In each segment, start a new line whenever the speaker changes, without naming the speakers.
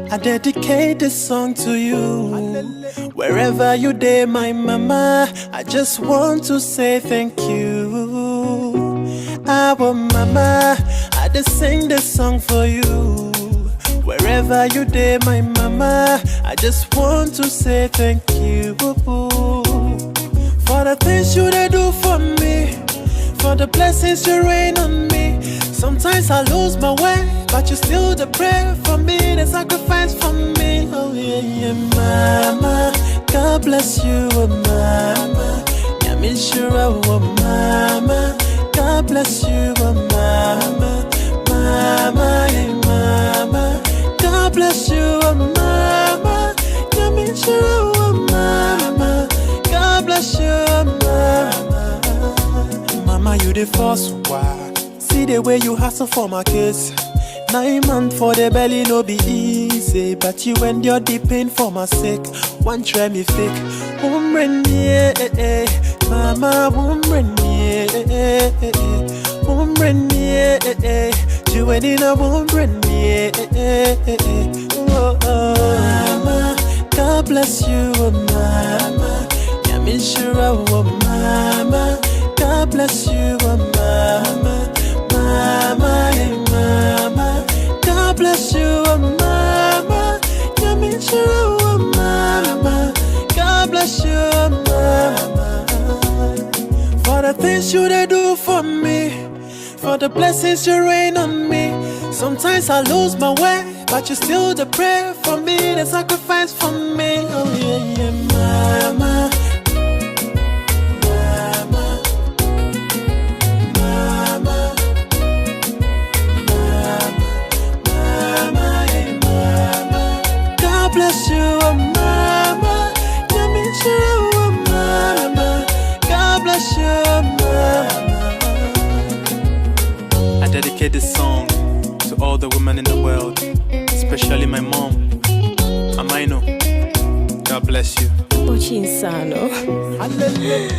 I dedicate this song to you. Wherever you day, my mama, I just want to say thank you. Our mama, I just sing this song for you. Wherever you day, my mama, I just want to say thank you. For the things you they do for me, for the blessings you rain on me. Sometimes I lose my way, but you still the prayer for me, the sacrifice for me. Oh yeah, yeah, mama, God bless you, oh mama. Yamishura, oh mama, God bless you, oh mama. Mama, hey mama, God bless you, oh mama. Yamishura, oh mama, God bless you, oh mama. Mama, you the first one. See the way you hustle for my kids. 9 months for the belly no be easy, but you endure the pain for my sake. One try me fake, woman yeah, mama woman yeah, woman yeah, you ain't in a woman yeah. Oh, mama, God bless you, oh mama. Yamishura, oh mama, God bless you, oh mama. Mama, hey mama, God bless you, oh mama. Yamishura, oh mama, God bless you, oh mama. For the things you they do for me, for the blessings you rain on me. Sometimes I lose my way, but you still the prayer for me, the sacrifice for me. Oh yeah, yeah, mama. Bless you, oh mama. Yamishura, oh mama. God bless you, oh mama. I dedicate this song to all the women in the world, especially my mom. Amaino, God bless you.
Ochinsano.
Hallelujah.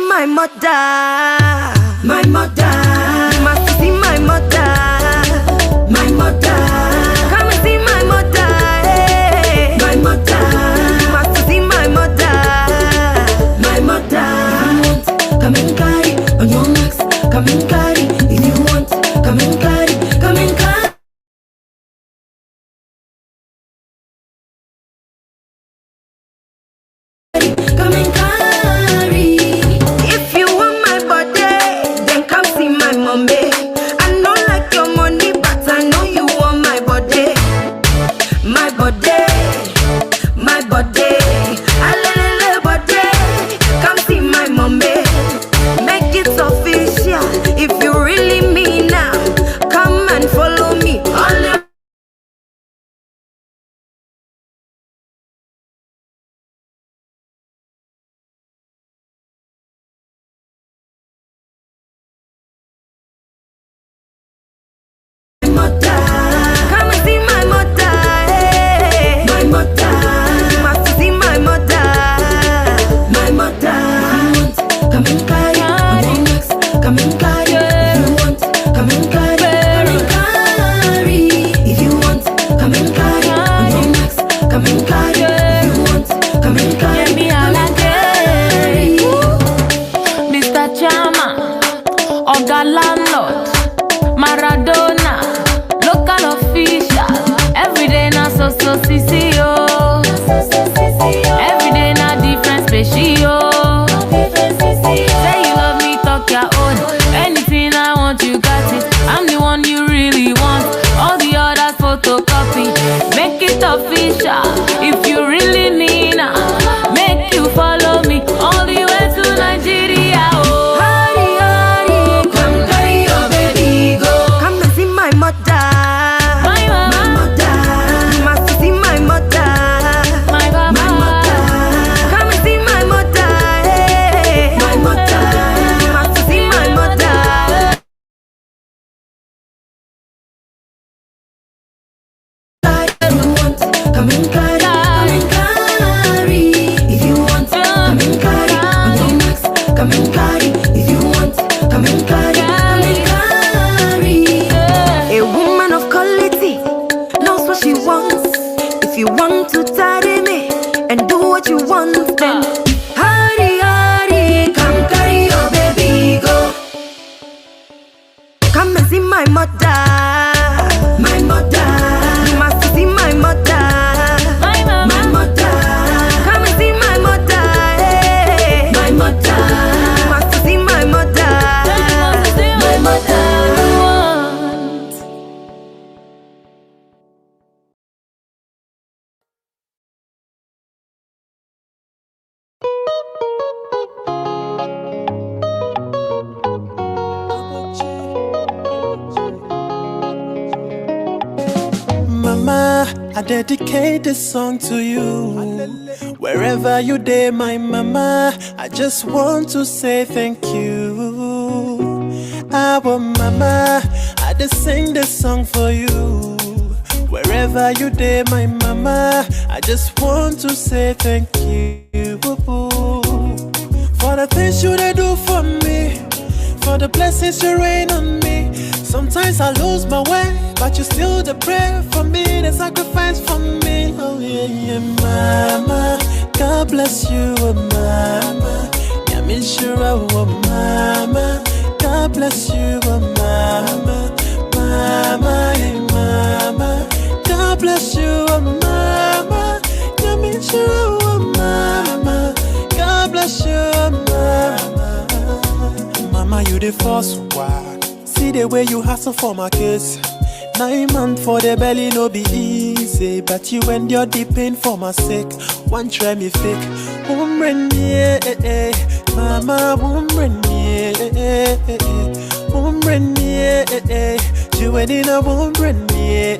My mother, my mother, you must see my mother, my mother. Come and see my mother, hey. My mother, you must see my mother, my mother. Come and carry on your marks, come and carry. If you want, come and carry, come and carry. Come and carry. If you want my body, then come see my mommy. I know like your money, but I know you want my body. My body, my body. Alele body. Come see my mommy. Make it official. If you really mean now, come and follow me. All mother, come and see my mother, hey. My mother, you must see my mother, my mother. Come and carry, come and carry. If you want, come and carry, come and carry. If you want, come and carry, come and carry. If you want, come and carry, come and carry.
it official. If you really need her, make you follow me all the way to Nigeria. Oh,
Hurry, hurry, come carry your baby go. Come and see my mother.
my mama,
My mother. You must see my mother.
my papa,
My mother. Come and see my mother. Hey. My mother. You must see my mother. Come and carry. If you want, come and carry. On your marks, come and carry. If you want, come and carry. Come and carry. A woman of quality knows what she wants. If you want to tarry me and do what you want, then hurry, hurry, come carry your baby go. Come and see my mother. My mother. You must see my mother.
my mama,
My mother. Come and see my mother. Hey. My mother. You must see my mother. My mother.
Mama, I dedicate this song to you. Wherever you day, my mama, I just want to say thank you. Our mama, I just sing this song for you. Wherever you day, my mama, I just want to say thank you. For the things you they do for me, for the blessings you rain on me. Sometimes I lose my way, but you still the pray for me, the sacrifice for me. Oh yeah, yeah, mama, God bless you, oh mama. Yeah, me sure, oh mama, God bless you, oh mama, mama, hey mama, God bless you, oh mama. Yeah, me sure, oh mama, God bless you, oh mama. Mama, you the first one. See the way you hustle for my kids. 9 months for the belly no be easy, but you endure the pain for my sake. One try me fake, woman yeah, mama woman yeah, woman yeah, you ain't in a woman yeah,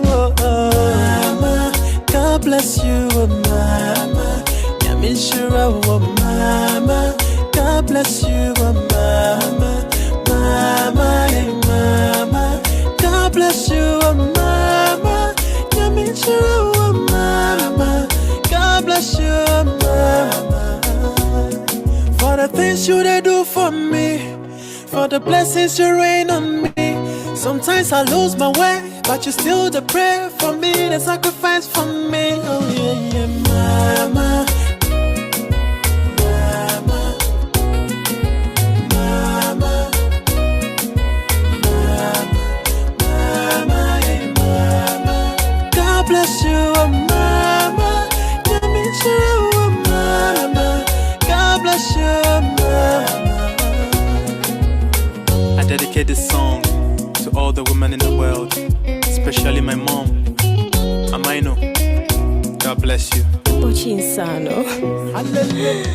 oh, mama, God bless you, oh mama, yeah me sure, oh mama, God bless you, oh mama. Mama, hey mama, God bless you, oh mama. Yeah, me sure, oh mama, God bless you, oh mama. For the things you they do for me, for the blessings you rain on me. Sometimes I lose my way, but you still the pray for me, the sacrifice for me. Oh yeah, yeah, mama. Bless you, oh mama. Let me sure, oh mama. God bless you, oh mama. I dedicate this song to all the women in the world, especially my mom. Amaino, God bless you.
Uchinsano.
Hallelujah.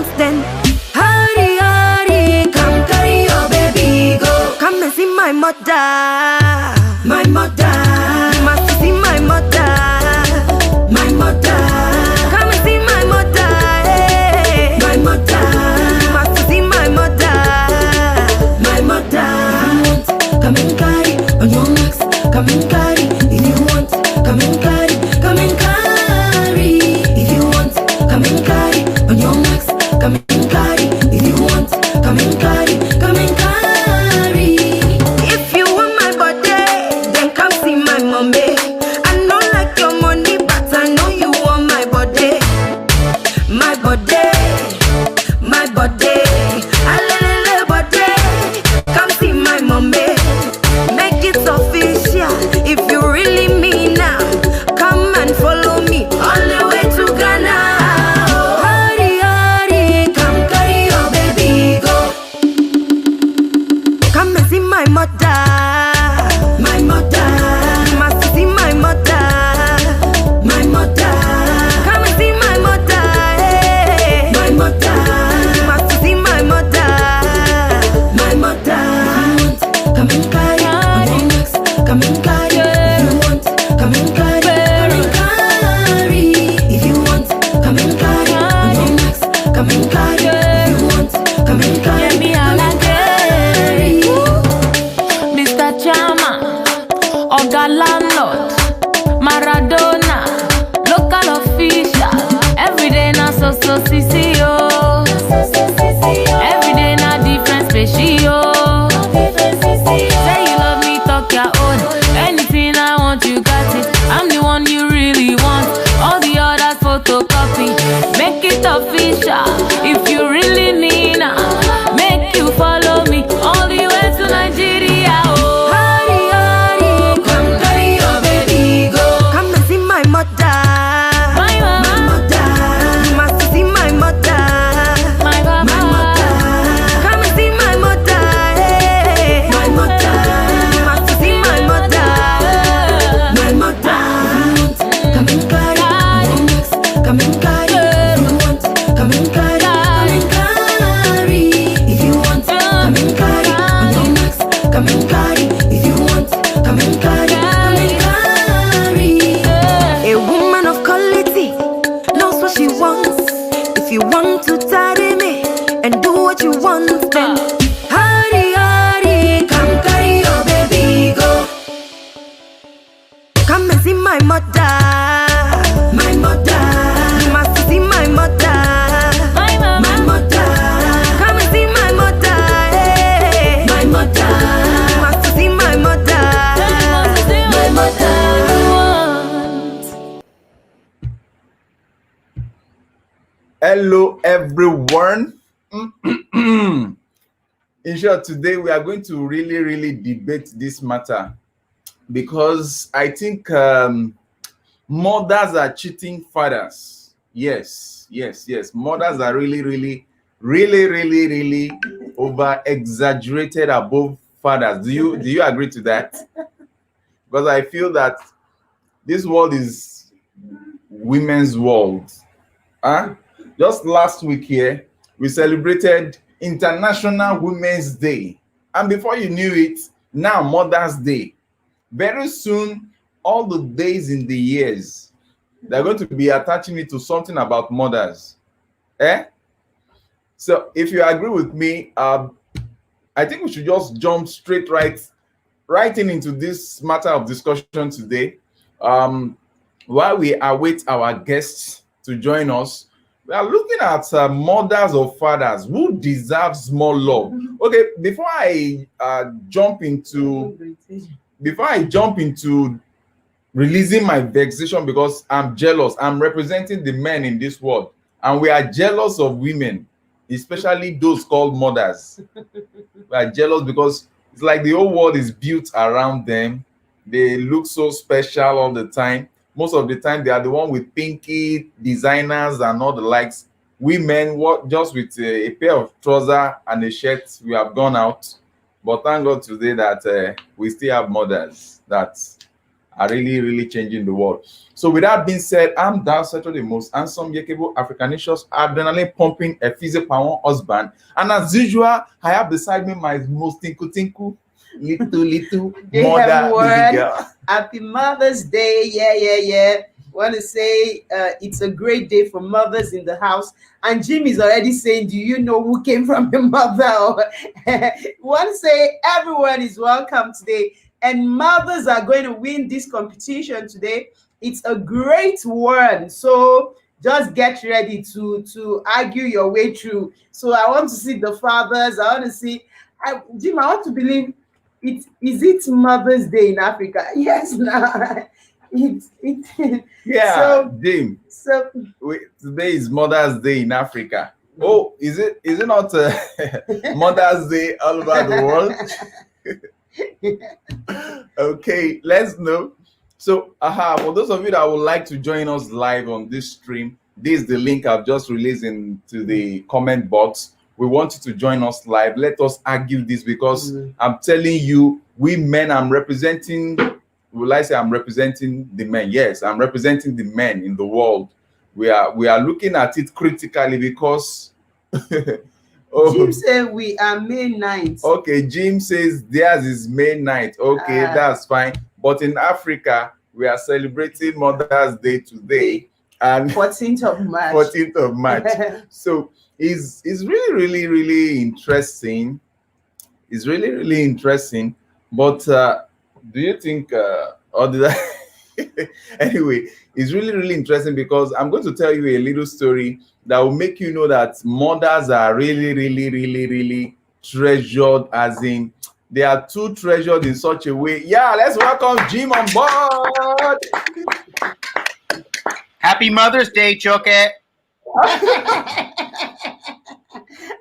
want, then hurry, hurry, come carry your baby go. Come and see my mother, my mother. You must see my mother, my mother. Come and see my mother, hey. My mother. You must see my mother, my mother. Come and carry on your marks, come and carry if you want, come and carry, come and carry if you want, come and carry on your marks, come and carry if you want, come and carry, come and carry. If you want my body, then come see my mommy. I know like your money, but I know you want my body, my body, my body. Alele body, come see my mommy. Make it official if you really mean now. Come and follow me all the way to Ghana. Hurry, hurry, come carry your baby go. Come and see my mother, my mother. You must see my mother, my mother. Come and see my mother, hey. My mother. You must see my mother, my mother. Come and carry on your necks, come and carry if you want, come and carry if you want, come and carry on your necks, come and carry if you want, come and carry, come and carry.
Mr. Chama, Oga Landlord, Maradona, local official. Every day na so CCO. Every day na different species. Say you love me, talk your own. Anything I want, you got it. I'm the one you really want. All the others photocopy. Make it official. If you really mean, make you follow me all the way to Nigeria. Oh.
Hurry, hurry, come carry your baby go. Come and see my mother,
My mama,
my mother. You must see my mother,
my
my
mama.
mother. Come and see my mother, hey. My mother. You must see my mother, my mother. Come and carry on your necks, come and carry if you want, come and carry, come and carry if you want, come and carry on your necks, come and carry if you want, come and carry, come and carry. A woman of quality knows what she wants. If you want to tidy me and do what you want, then hurry, hurry, come carry your baby go. Come and see my mother, my mother. You must see my mother,
My mama.
my mother. Come and see my mother, hey. My mother. You must see my mother, my mother.
Hello, everyone. In short, today we are going to really debate this matter because I think mothers are cheating fathers. Yes. Mothers are really over exaggerated above fathers. Do you agree to that? Because I feel that this world is women's world. Just last week here, we celebrated International Women's Day. And before you knew it, now Mother's Day. Very soon, all the days in the years, they're going to be attaching it to something about mothers. So if you agree with me, I think we should just jump straight right into this matter of discussion today. While we await our guests to join us, we are looking at mothers or fathers who deserves more love. Okay, before I jump into releasing my vexation because I'm jealous, I'm representing the men in this world, and we are jealous of women, especially those called mothers. We are jealous because it's like the whole world is built around them. They look so special all the time. Most of the time, they are the one with pinky designers and all the likes. We men, just with a pair of trousers and a shirt, we have gone out. But thank God today that we still have mothers that are really, really changing the world. So with that being said, I'm Dal Settle, the most handsome, yakable, Africanicious, adrenaline pumping, a physical power husband. And as usual, I have beside me my most tinku little
Hey
mother, baby
everyone,
girl.
happy Mother's Day. Yeah. Want to say it's a great day for mothers in the house. And Jim is already saying, do you know who came from your mother? Want to say everyone is welcome today. And mothers are going to win this competition today. It's a great one. So just get ready to argue your way through. So I want to see the fathers. I want to see, Jim, I want to believe it Mother's Day in Africa? Yes, now it
Yeah,
so
Jim.
so
Today is Mother's Day in Africa. Oh, is it not Mother's Day all over the world? Okay, let's know. So, for those of you that would like to join us live on this stream, this is the link I've just released into the comment box. We want you to join us live. Let us argue this because I'm telling you, we men, I'm representing. Will I say I'm representing the men? Yes, I'm representing the men in the world. We are looking at it critically because
Jim said we are May 9th.
Okay, Jim says theirs is May 9th. Okay, that's fine. But in Africa, we are celebrating Mother's Day today. And
14th of March.
14th of March. So it's really, really, really interesting. It's really, really interesting. But do you think or did I anyway, it's really, really interesting because I'm going to tell you a little story that will make you know that mothers are really, really, really, really treasured, as in they are too treasured in such a way. Yeah, let's welcome Jim on board.
Happy Mother's Day, Choke.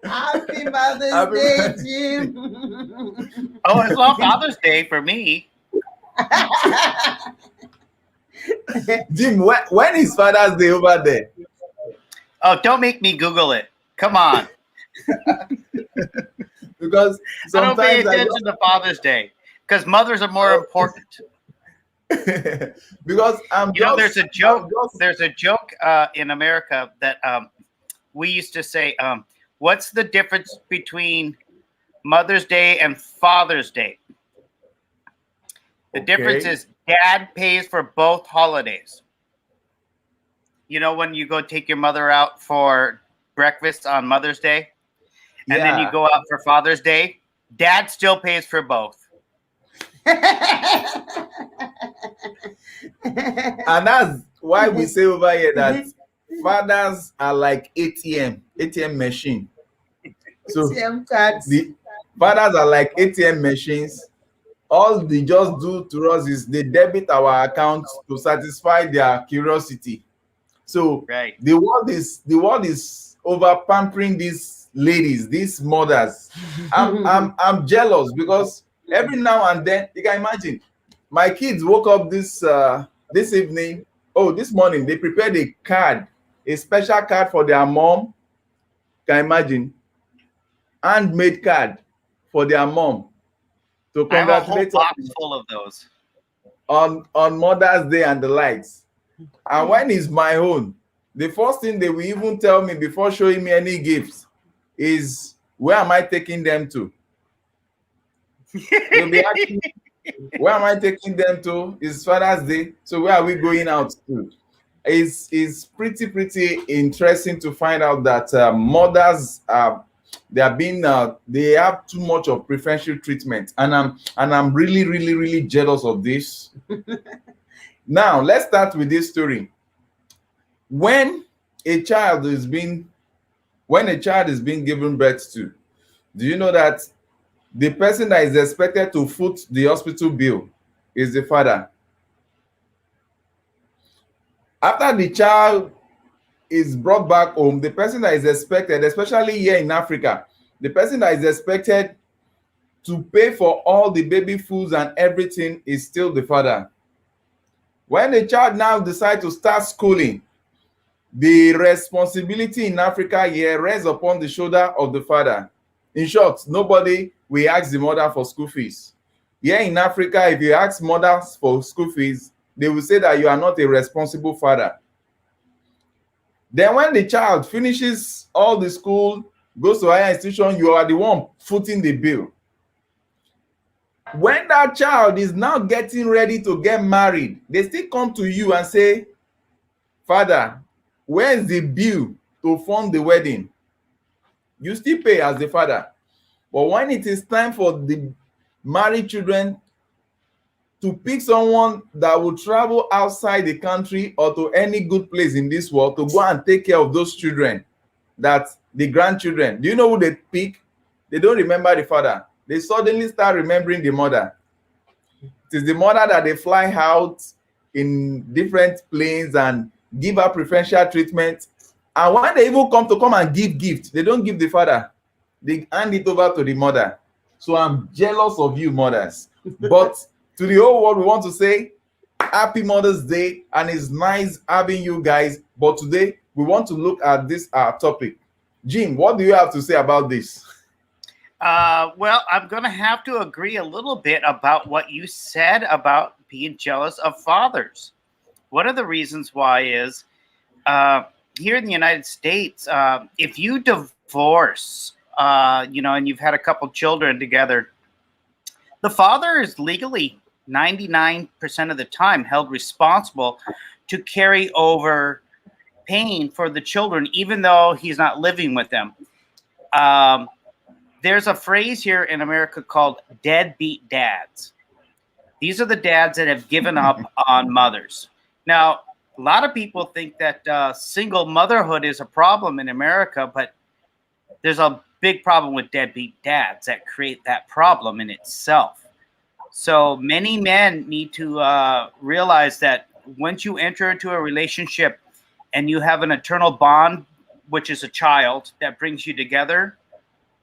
Happy Mother's Day, Jim.
Oh, it's not Father's Day for me.
Jim, when is Father's Day over there?
Oh, don't make me Google it. Come on.
Because
I don't pay attention to Father's Day because mothers are more important.
Because
there's a joke. There's a joke in America that we used to say. What's the difference between Mother's Day and Father's Day? The difference is Dad pays for both holidays. You know, when you go take your mother out for breakfast on Mother's Day, and then you go out for Father's Day, Dad still pays for both.
And that's why we say over here that fathers are like ATM machine. So the fathers are like ATM machines. All they just do to us is they debit our account to satisfy their curiosity. So the world is over pampering these ladies, these mothers. I'm jealous because every now and then, you can imagine, my kids woke up this evening. Oh, this morning they prepared a card, a special card for their mom. Can imagine, handmade card for their mom to congratulate
I have a whole box full of those
on Mother's Day and the likes. And when it's my own, the first thing they will even tell me before showing me any gifts is, where am I taking them to? They'll be asking, where am I taking them to? It's Father's Day, so where are we going out to? It's pretty interesting to find out that mothers they have too much of preferential treatment, and I'm really jealous of this. Now let's start with this story. When a child is being given birth to, do you know that the person that is expected to foot the hospital bill is the father? After the child is brought back home, the person that is expected, especially here in Africa, the person that is expected to pay for all the baby foods and everything is still the father. When the child now decides to start schooling, the responsibility in Africa here rests upon the shoulder of the father. In short, nobody will ask the mother for school fees. Here in Africa, if you ask mothers for school fees, they will say that you are not a responsible father. Then when the child finishes all the school, goes to higher institution, you are the one footing the bill. When that child is now getting ready to get married, they still come to you and say, Father, where's the bill to fund the wedding? You still pay as the father. But when it is time for the married children to pick someone that will travel outside the country or to any good place in this world to go and take care of those children, that the grandchildren, do you know who they pick? They don't remember the father. They suddenly start remembering the mother. It is the mother that they fly out in different planes and give her preferential treatment. And when they even come and give gifts, they don't give the father. They hand it over to the mother. So I'm jealous of you, mothers. But to the whole world, we want to say Happy Mother's Day, and it's nice having you guys. But today, we want to look at this topic. Jim, what do you have to say about this?
Well, I'm going to have to agree a little bit about what you said about being jealous of fathers. One of the reasons why is here in the United States, if you divorce, and you've had a couple children together, the father is legally 99% of the time held responsible to carry over pain for the children, even though he's not living with them. There's a phrase here in America called deadbeat dads. These are the dads that have given up on mothers. Now, a lot of people think that single motherhood is a problem in America, but there's a big problem with deadbeat dads that create that problem in itself. So many men need to realize that once you enter into a relationship and you have an eternal bond, which is a child that brings you together,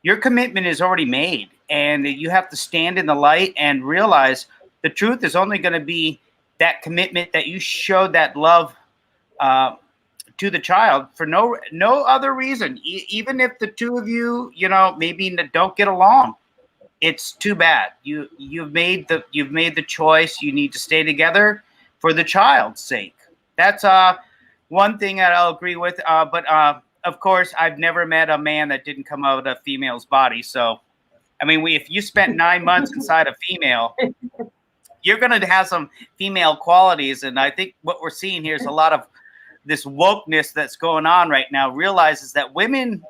your commitment is already made, and you have to stand in the light and realize the truth is only going to be that commitment that you showed, that love to the child for no other reason. Even if the two of you, maybe don't get along, it's too bad. You've made the choice. You need to stay together for the child's sake. That's one thing that I'll agree with. But of course, I've never met a man that didn't come out of a female's body. So, I mean, if you spent 9 months inside a female, you're going to have some female qualities. And I think what we're seeing here is a lot of this wokeness that's going on right now realizes that women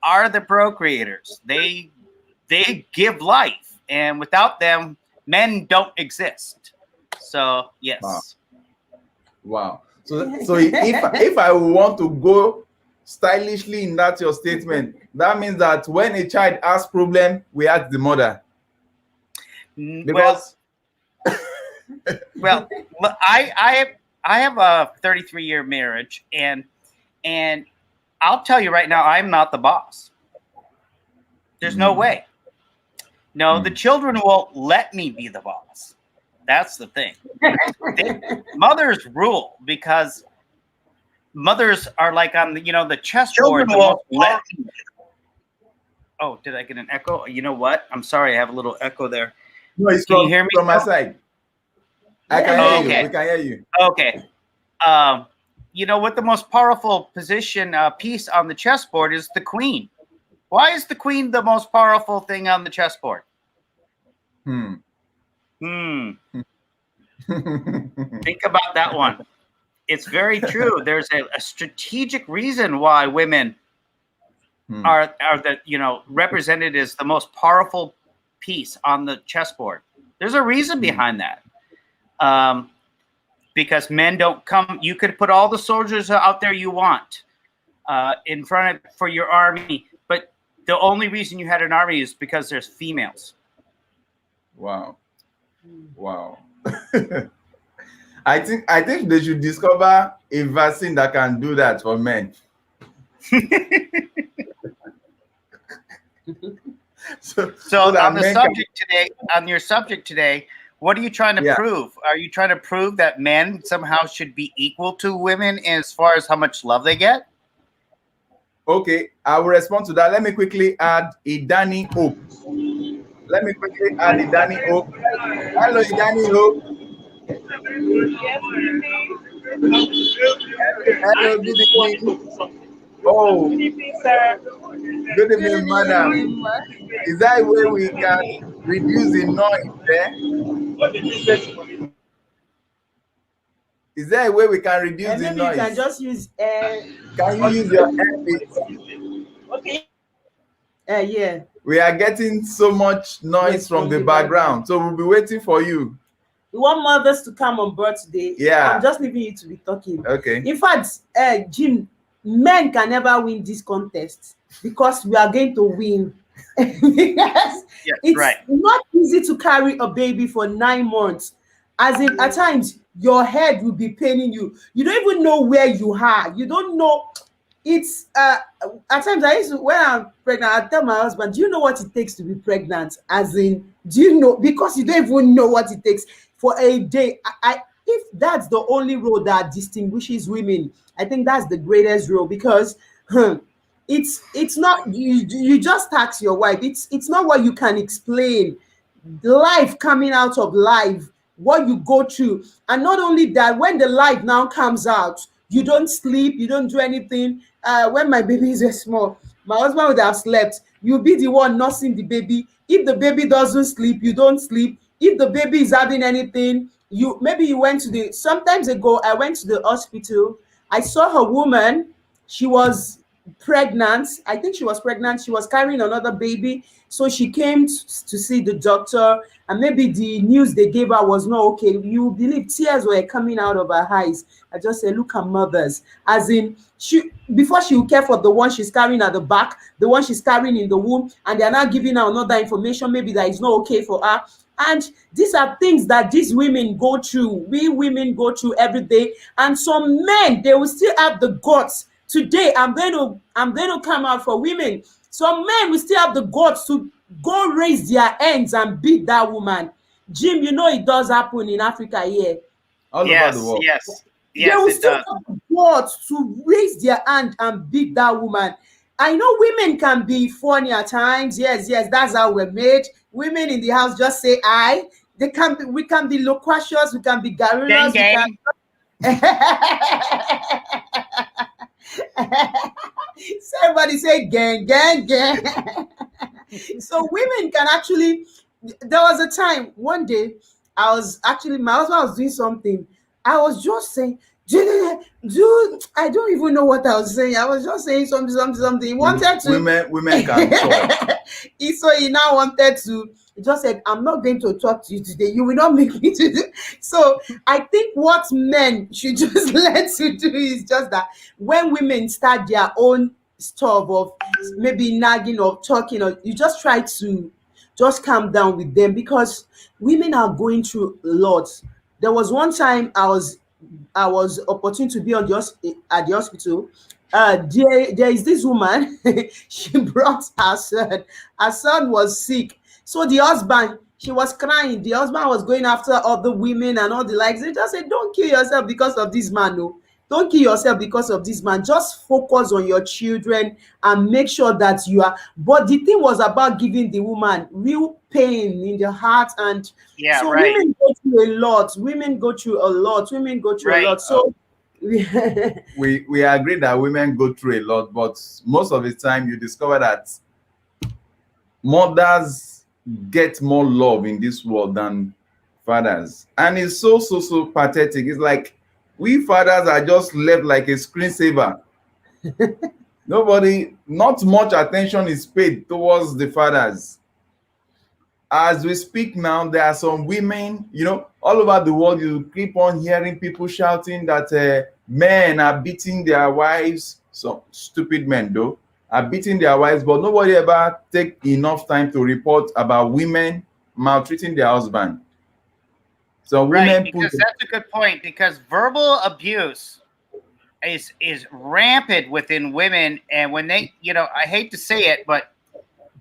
are the procreators. They give life, and without them, men don't exist. So, yes.
Wow. So if I want to go stylishly in that your statement, that means that when a child has problem, we ask the mother. Because
well, I have a 33-year marriage, and I'll tell you right now, I'm not the boss. There's no way. No, the children won't let me be the boss. That's the thing. Mothers rule, because mothers are like on the chessboard. Oh, did I get an echo? You know what? I'm sorry, I have a little echo there.
No, it's
Can you hear me
from my
now?
side. I can hear you. We can hear you.
Okay. What the most powerful piece on the chessboard is the queen. Why is the queen the most powerful thing on the chessboard? Think about that one. It's very true. There's a strategic reason why women are represented as the most powerful piece on the chessboard. There's a reason behind that. Because men don't come. You could put all the soldiers out there you want in front for your army, but the only reason you had an army is because there's females.
Wow. I think they should discover a vaccine that can do that for men. so
on your subject today, what are you trying to prove? Are you trying to prove that men somehow should be equal to women as far as how much love they get?
Okay, I will respond to that. Let me quickly add a Danny Hope. Let me quickly add Danny Hope. Hello, Danny Hope. Hello, good evening. Oh, good
Good
evening, madam.
evening, ma.
Is that a way we can reduce the noise there? Is there a way we can reduce
And
the
maybe you can
noise?
just use
Can you use your earpiece?
yeah.
We are getting so much noise
Yes,
from
from
the
the
background, so we'll be waiting for you.
You want mothers to come on board today.
Yeah.
I'm just leaving you to be talking.
Okay.
In fact, Jim, men can never win this contest because we are going to win. Because
Yes,
it's
right.
not easy to carry a baby for 9 months. As in, at times, your head will be paining you. You don't even know where you are. You don't know. It's at times I used to, when I'm pregnant, I tell my husband, do you know what it takes to be pregnant? As in, do you know? Because you don't even know what it takes for a day. If that's the only role that distinguishes women, I think that's the greatest role because it's not you just tax your wife. It's not what you can explain. Life coming out of life, what you go through. And not only that, when the life now comes out, you don't sleep, you don't do anything. When my babies were small, my husband would have slept. You'll be the one nursing the baby. If the baby doesn't sleep, you don't sleep. If the baby is having anything, you went to the sometimes ago, I went to the hospital. I saw a woman, she was pregnant. I think she was pregnant. She was carrying another baby. So she came to see the doctor, and maybe the news they gave her was not okay. You believe tears were coming out of her eyes. I just said, look at mothers. As in, she before she will care for the one she's carrying at the back, the one she's carrying in the womb, and they're now giving her another information, maybe that is not okay for her. And these are things that these women go through. We women go through every day. And some men, they will still have the guts. Today, I'm going to come out for women. Some men will still have the guts to go raise their hands and beat that woman. Jim, you know it does happen in Africa here.
All over the world.
They
Yes,
will
it
still
does.
have the guts to raise their hand and beat that woman. I know women can be funny at times. Yes, yes, that's how we're made. Women in the house just say I. We can be loquacious, we can be
Gang,
garrulous, we can
gang.
so everybody say gang, gang, gang. So women can actually. There was a time one day I was actually my husband was doing something. I was just saying, dude, I don't even know what I was saying. I was just saying something. He wanted to.
Women can talk.
He now wanted to. He just said, I'm not going to talk to you today. You will not make me to do. So I think what men should just learn to do is just that when women start their own stuff of maybe nagging or talking, or you just try to just calm down with them because women are going through a lot. There was one time I was opportune to be at the hospital. There is this woman. She brought her son. Her son was sick, so the husband. She was crying. The husband was going after other women and all the likes. They just said, "Don't kill yourself because of this man, no. Don't kill yourself because of this man. Just focus on your children and make sure that you are." But the thing was about giving the woman real pain in the heart, and
Yeah,
so
right.
women go through a lot. Women go through a lot. Women go through a
Right.
lot. So
We agree that women go through a lot, but most of the time you discover that mothers get more love in this world than fathers, and it's so pathetic. It's like we fathers are just left like a screensaver. Not much attention is paid towards the fathers. As we speak now, there are some women, all over the world. You keep on hearing people shouting that men are beating their wives. Some stupid men, though, are beating their wives, but nobody ever take enough time to report about women maltreating their husband. So
Right,
women
because that's a good point. Because verbal abuse is rampant within women, and when they, I hate to say it, but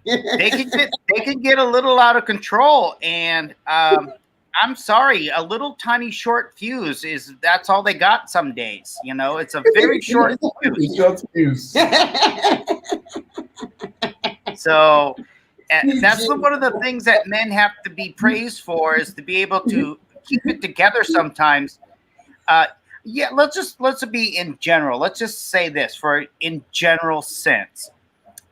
they can get a little out of control. And I'm sorry, a little tiny short fuse that's all they got some days. It's a very short fuse.
short fuse.
So And that's one of the things that men have to be praised for, is to be able to keep it together sometimes. Yeah, let's be in general. Let's just say this for in general sense,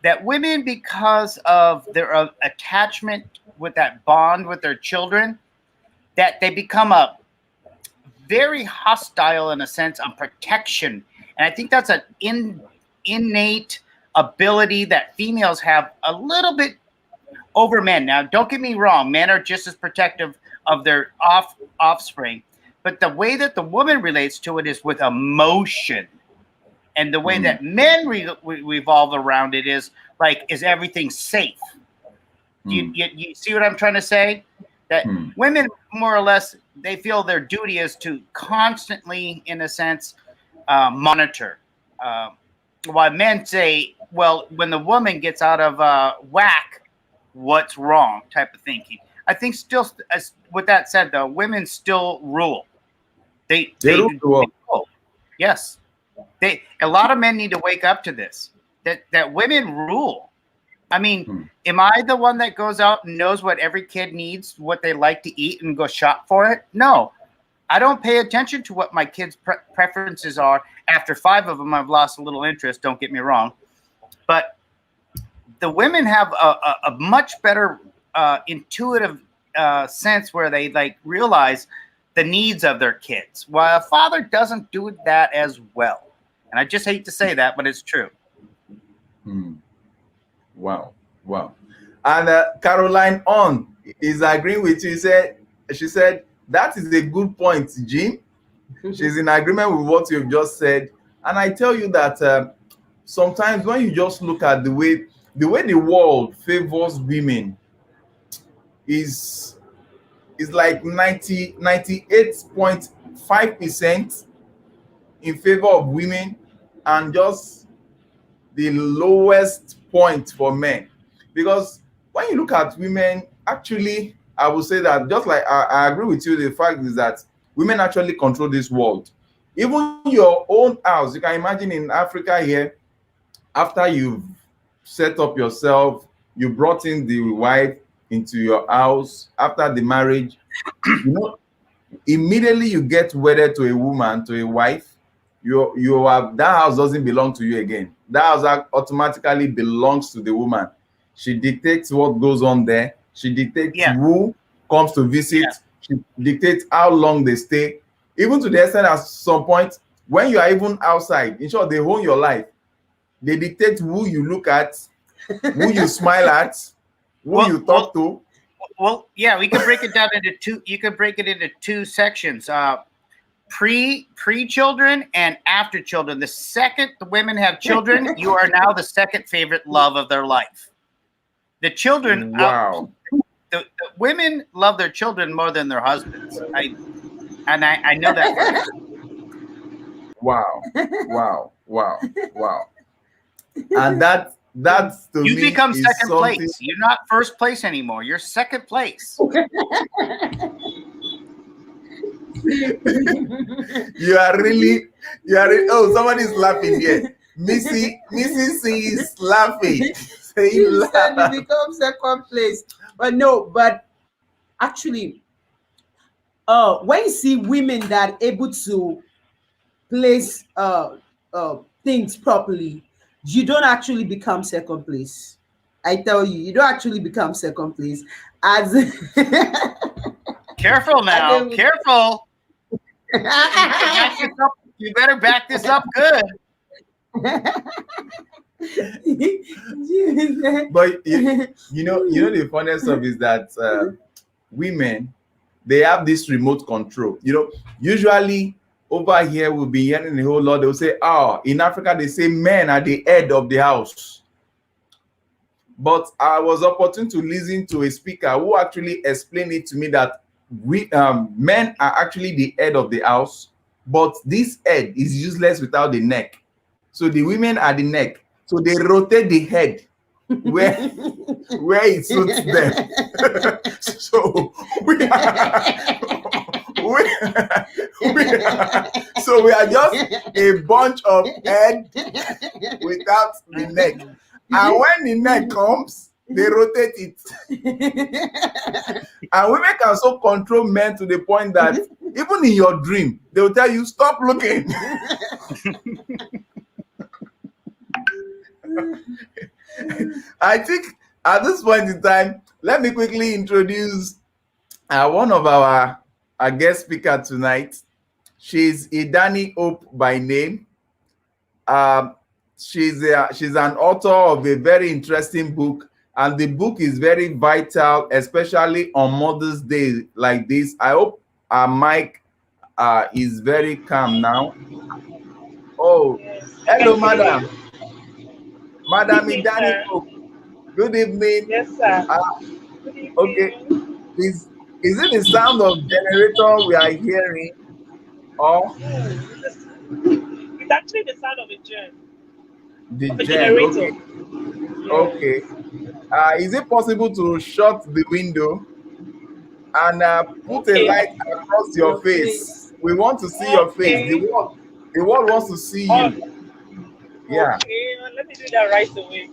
that women, because of their attachment with that bond with their children, that they become a very hostile in a sense on protection. And I think that's an innate ability that females have a little bit over men. Now, don't get me wrong, men are just as protective of their offspring, but the way that the woman relates to it is with emotion. And the way that men revolve around it is like, is everything safe? You see what I'm trying to say? That women, more or less, they feel their duty is to constantly, in a sense, monitor. While men say, well, when the woman gets out of whack, what's wrong type of thinking. I think still, with that said, though, women still rule. They rule. Yes. A lot of men need to wake up to this, that women rule. I mean, am I the one that goes out and knows what every kid needs, what they like to eat, and go shop for it? No, I don't pay attention to what my kids' preferences are. After 5 of them, I've lost a little interest. Don't get me wrong, but the women have a much better intuitive sense where they like realize the needs of their kids, while a father doesn't do that as well. And I just hate to say that, but it's true.
Wow. And Caroline On is agreeing with you. She said that is a good point, Jim. She's in agreement with what you've just said. And I tell you that sometimes when you just look at the way the world favors women is like 98.5% in favor of women, and just the lowest point for men. Because when you look at women, actually, I would say that, just like I agree with you, the fact is that women actually control this world. Even your own house, you can imagine in Africa here, after you've set up yourself, you brought in the wife into your house after the marriage, immediately you get wedded to a woman, to a wife, you have, that house doesn't belong to you again. That house automatically belongs to the woman. She dictates what goes on there. She dictates who comes to visit. She dictates how long they stay. Even to the extent at some point, when you are even outside, in short, they own your life. They dictate who you look at, who you smile at, who you talk to.
Well, yeah, we can break it down into two. You can break it into 2 sections: pre-children and after children. The second the women have children, you are now the second favorite love of their life. The children,
wow.
The women love their children more than their husbands. I know that.
Wow. And that's to
you
me
become
is
second
something...
place. You're not first place anymore. You're second place.
you are really oh, somebody's laughing here. Missy C is laughing.
You said you become second place. But actually, when you see women that are able to place things properly, you don't actually become second place. I tell you, you don't actually become second place. As
careful now, careful. You better back this up good.
But you know the funniest stuff is that women, they have this remote control. Usually over here we'll be hearing a whole lot. They'll say, in Africa they say men are the head of the house. But I was opportune to listen to a speaker who actually explained it to me that men are actually the head of the house, but this head is useless without the neck. So the women are the neck. So they rotate the head where it suits them. So we are just a bunch of head without the neck. And when the neck comes, they rotate it. And women can so control men to the point that even in your dream, they will tell you, stop looking. I think at this point in time, let me quickly introduce one of our guest speaker tonight. She's Idani Hope by name. She's an author of a very interesting book, and the book is very vital, especially on Mother's Day like this. I hope our mic is very calm now. Oh, hello, madam. Madam Idani Hope. Good evening.
Yes, sir. Good evening.
Okay. Is it the sound of generator we are hearing? Or
It's actually the sound of a gen.
the
Of a
gen?
generator.
Okay. Okay. Is it possible to shut the window and put a
Okay.
light across your face? We want to see your face. The world wants to see you. Yeah.
Okay, let me do that right away.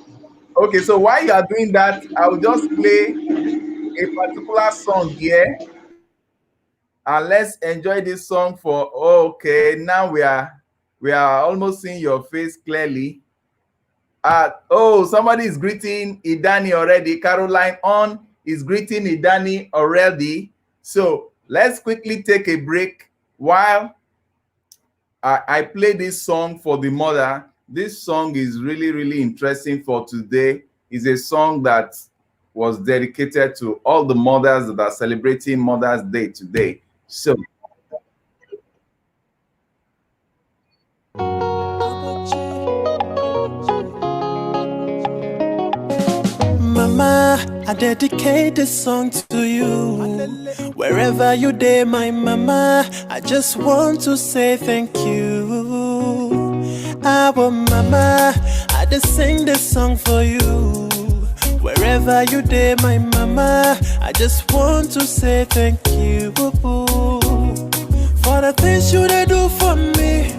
Okay, so while you are doing that, I will just play a particular song here. And let's enjoy this song for okay. Now we are almost seeing your face clearly. Oh, somebody is greeting Idani already. Caroline On is greeting Idani already. So let's quickly take a break while I play this song for the mother. This song is really, really interesting for today. It's a song that was dedicated to all the mothers that are celebrating Mother's Day today. So
Mama, I dedicate this song to you. Wherever you day, my mama, I just want to say thank you. Our mama, I just sing this song for you. Wherever you day, my mama, I just want to say thank you. For the things you they do for me,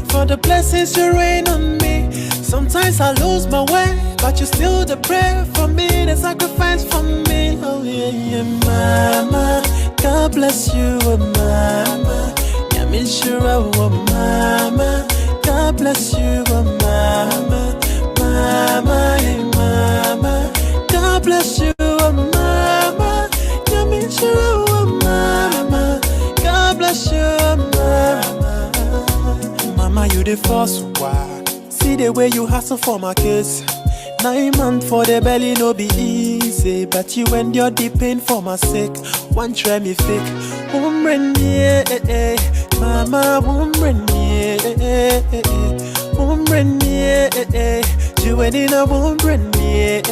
for the blessings you rain on me. Sometimes I lose my way, but you still the prayer for me, the sacrifice for me. Oh yeah, yeah, mama. God bless you, oh mama. Yeah, me sure, oh mama. God bless you, oh mama. Mama, yeah, mama. God bless you, oh mama. Yeah, me sure, oh mama. God bless you, oh mama. Mama, you the first one. See the way you hustle for my kids. 9 months for the belly no be easy, but you endure the pain for my sake. One try me fake, woman yeah, mama woman yeah, woman yeah, you ain't in a woman yeah,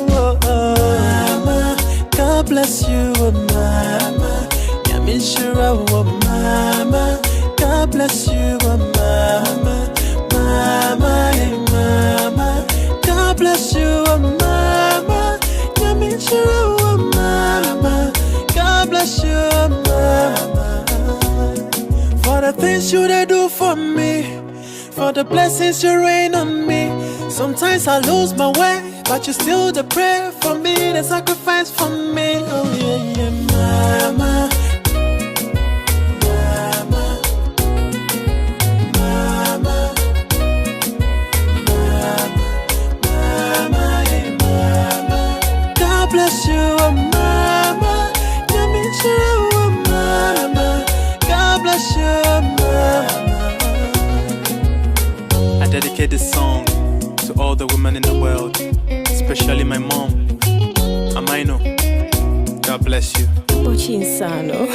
oh, mama, God bless you, oh mama, yeah me sure, oh mama, God bless you, oh mama. Mama, hey mama, God bless you, oh mama. Yeah, me sure, oh mama, God bless you, oh mama. For the things you they do for me, for the blessings you rain on me. Sometimes I lose my way, but you still the prayer for me, the sacrifice for me. Oh yeah, yeah, mama. Bless you, oh mama. Yeah, me sure, oh mama. God bless you, oh mama. I dedicate this song to all the women in the world, especially my mom. Amaino. God bless you.
Ochinsano.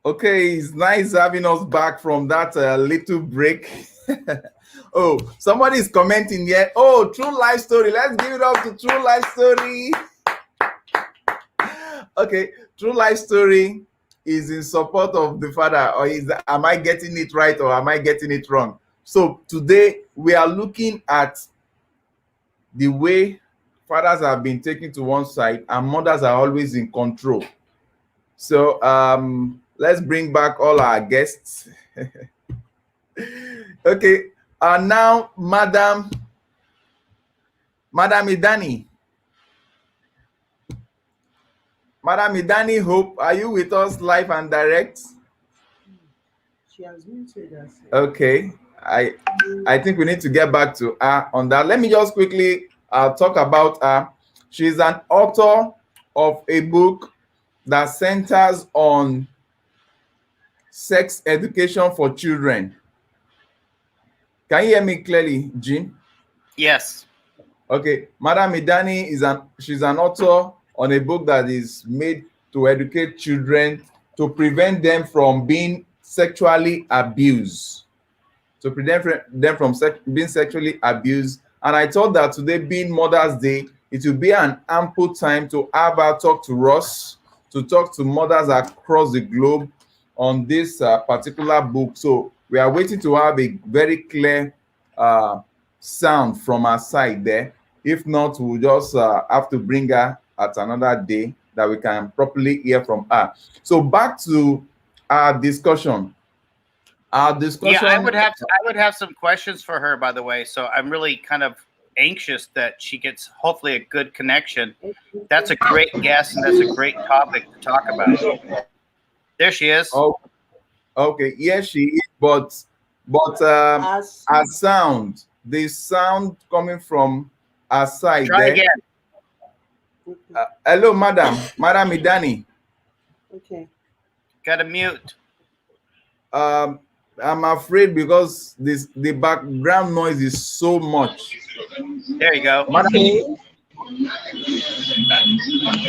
Okay, it's nice having us back from that little break. Oh, somebody is commenting here. Oh, true life story. Let's give it up to true life story. Okay, true life story is in support of the father, or am I getting it right or am I getting it wrong? So today we are looking at the way fathers have been taken to one side and mothers are always in control. So let's bring back all our guests. Okay, now Madam Idani. Madam Idani Hope, are you with us live and direct?
She has muted us.
Okay, I think we need to get back to her on that. Let me just quickly talk about her. She's an author of a book that centers on sex education for children. Can you hear me clearly, Jean?
Yes.
Okay, Madam Idani she's an author on a book that is made to educate children to prevent them from being sexually abused. To prevent them from being sexually abused. And I thought that today, being Mother's Day, it will be an ample time to have her talk to us, to talk to mothers across the globe on this particular book. So we are waiting to have a very clear sound from our side there. If not, we'll just have to bring her at another day that we can properly hear from her. So back to our discussion.
Yeah, I would have some questions for her, by the way. So I'm really kind of anxious that she gets hopefully a good connection. That's a great guess, and that's a great topic to talk about. There she is.
Oh, okay. Yes, she is, but our sound, the sound coming from our side.
Try
there.
again.
Hello, Madam Idani.
Okay.
Got to mute.
I'm afraid because the background noise is so much.
There you go.
Madam,
Okay.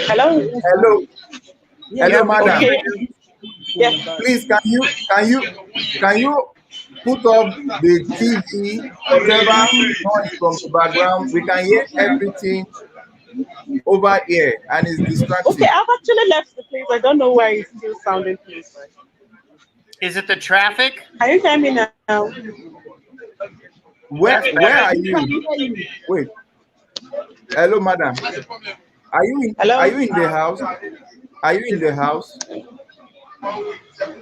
Hello.
hello, hello, Madam.
Okay. Yes.
Please, can you put up the TV, whatever noise from the background? We can hear everything over here, and it's distracting.
Okay, I've actually left the place. I don't know why it's still sounding please.
Is it the traffic?
Can you hear me now?
Where are you? Wait. Hello, Madam. Are you
Hello?
in the house? Are you in the house?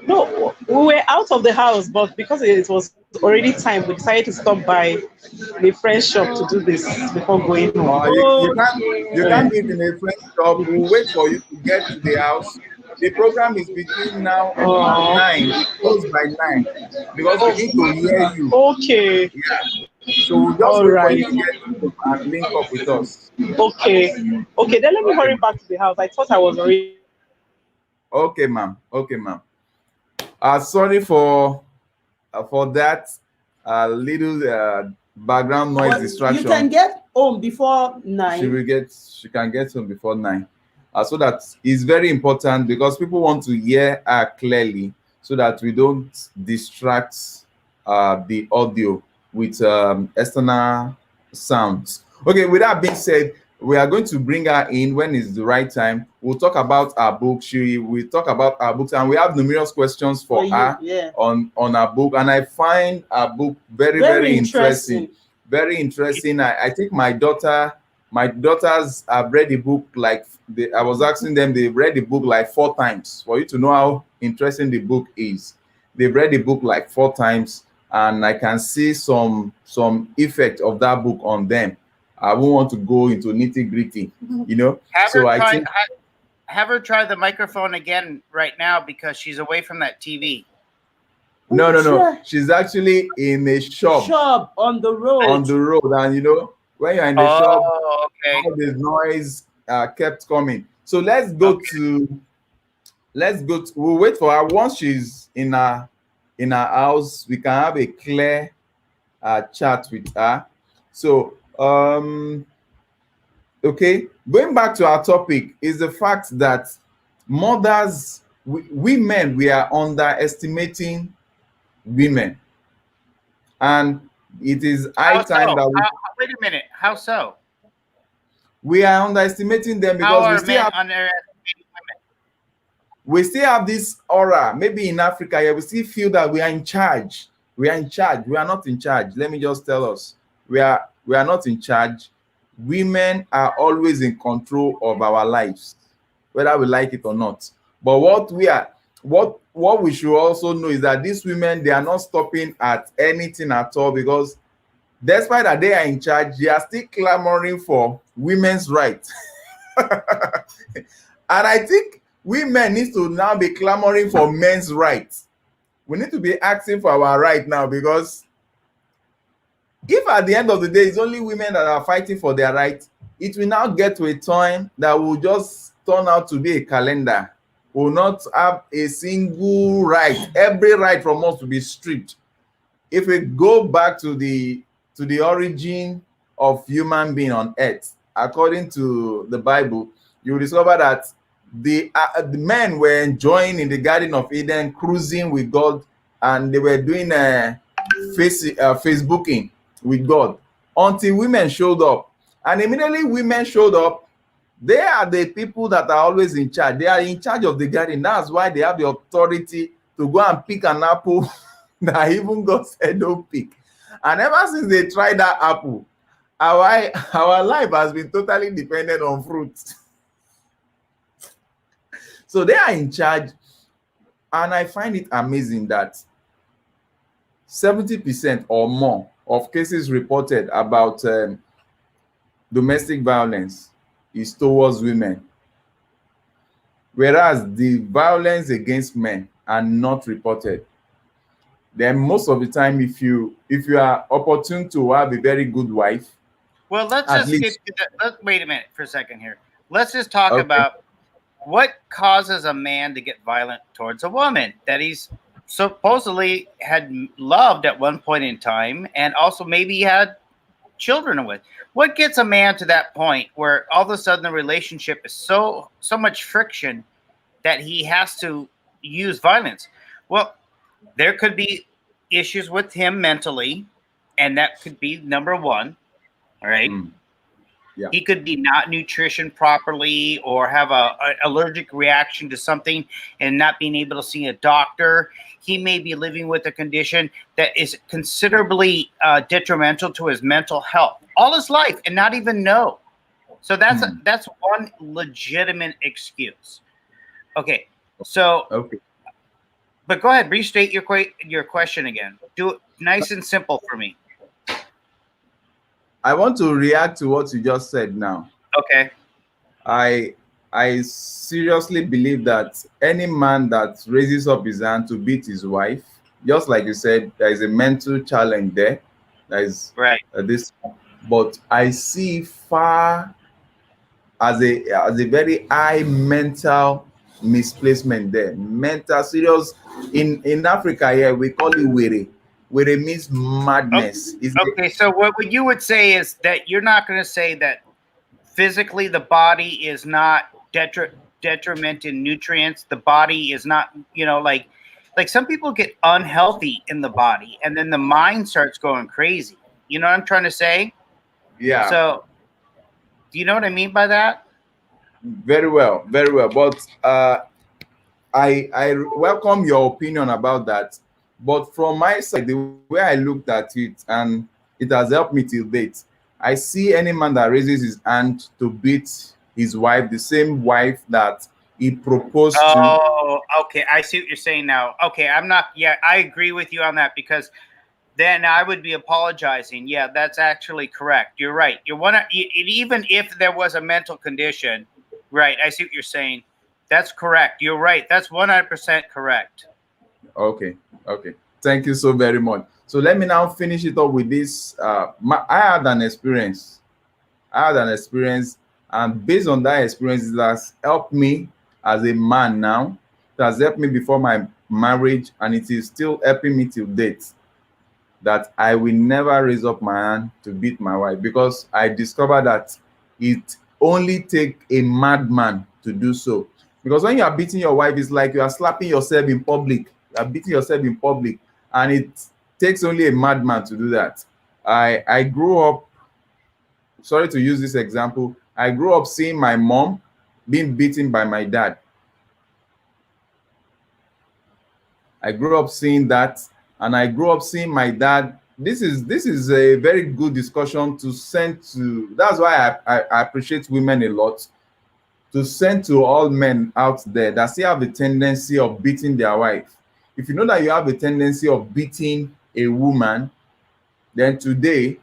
No, we were out of the house, but because it was already time, we decided to stop by the French shop to do this before going home.
You can't be in a friend's shop. We'll wait for you to get to the house. The program is between now and 9, close by 9, because we need to hear you.
Okay.
Yeah. So we'll just wait for you to get to and link up with us.
Okay. Okay, then let me hurry back to the house. I thought I was already.
Okay, ma'am. Okay, ma'am. Sorry for that little background noise distraction.
You can get home before 9.
She can get home before 9. So that is very important because people want to hear her clearly so that we don't distract the audio with external sounds. Okay, with that being said, we are going to bring her in when it's the right time. We'll talk about our book. She will talk about our books, and we have numerous questions for her on our book. And I find our book very interesting. Very interesting. I think my daughters have read the book I was asking them, they've read the book like 4 times. For you to know how interesting the book is, they've read the book like 4 times, and I can see some effect of that book on them. I won't want to go into nitty-gritty, you know.
Have her try the microphone again right now because she's away from that TV.
No. She's actually in a shop
on the road.
And you know, when you're in the shop,
okay,
all the noise kept coming. So let's go to. We'll wait for her. Once she's in her house, we can have a clear chat with her. So okay, going back to our topic is the fact that mothers we men, we are underestimating women, and it is high
How
time
so?
that
Wait a minute. How so?
we are underestimating them
How
because
are men underestimating
we still have this aura. Maybe in Africa, yeah, we still feel that we are in charge. We are in charge. We are not in charge. Let me just tell us, we are not in charge. Women are always in control of our lives, whether we like it or not. But what we should also know is that these women, they are not stopping at anything at all, because despite that they are in charge, they are still clamoring for women's rights. And I think we men need to now be clamoring for men's rights. We need to be asking for our right now, because if at the end of the day it's only women that are fighting for their right, it will now get to a time that will just turn out to be a calendar. We will not have a single right. Every right from us to be stripped. If we go back to the origin of human being on earth, according to the Bible, you will discover that the men were enjoying in the Garden of Eden, cruising with God, and they were doing Facebooking with God, until women showed up. And immediately women showed up, they are the people that are always in charge. They are in charge of the garden. That's why they have the authority to go and pick an apple that even God said don't pick. And ever since they tried that apple, our life has been totally dependent on fruit. So they are in charge. And I find it amazing that 70% or more of cases reported about domestic violence is towards women, whereas the violence against men are not reported. Then most of the time, if you are opportune to have a very good wife,
Well, let's
at
just skip
least
to that. Wait a minute for a second here. Let's just talk
okay.
about what causes a man to get violent towards a woman that he's supposedly had loved at one point in time, and also maybe had children with. What gets a man to that point where all of a sudden the relationship is so much friction that he has to use violence? Well, there could be issues with him mentally, and that could be number one. All right.
Yeah.
He could be not nutrition properly, or have a allergic reaction to something and not being able to see a doctor. He may be living with a condition that is considerably detrimental to his mental health all his life and not even know. So that's one legitimate excuse. Okay. So,
Okay.
but go ahead, restate your question again. Do it nice and simple for me.
I want to react to what you just said now.
Okay.
I seriously believe that any man that raises up his hand to beat his wife, just like you said, there is a mental challenge there. There is
Right.
This, but I see far as a very high mental misplacement there. Mental serious in Africa here, we call it were. Were means madness.
Okay, so what you would say is that you're not going to say that physically the body is not detriment in nutrients. The body is not, like some people get unhealthy in the body, and then the mind starts going crazy. You know what I'm trying to say?
Yeah.
So, do you know what I mean by that?
Very well, very well. But I welcome your opinion about that. But from my side, the way I looked at it, and it has helped me till date, I see any man that raises his hand to beat his wife, the same wife that he proposed to.
Oh, okay. I see what you're saying now. Okay, I agree with you on that, because then I would be apologizing. Yeah, that's actually correct. You're right. Even if there was a mental condition, right? I see what you're saying. That's correct. You're right. That's 100% correct.
Okay. Thank you so very much. So let me now finish it up with this. I had an experience, and based on that experience, it has helped me as a man now. It has helped me before my marriage, and it is still helping me till date, that I will never raise up my hand to beat my wife, because I discovered that it only takes a madman to do so. Because when you are beating your wife, it's like you are slapping yourself in public. You are beating yourself in public, and it takes only a madman to do that. I grew up, sorry to use this example, I grew up seeing my mom being beaten by my dad. I grew up seeing that, and I grew up seeing my dad. This is a very good discussion to send to. That's why I appreciate women a lot. To send to all men out there that still have a tendency of beating their wife. If you know that you have a tendency of beating a woman, then today,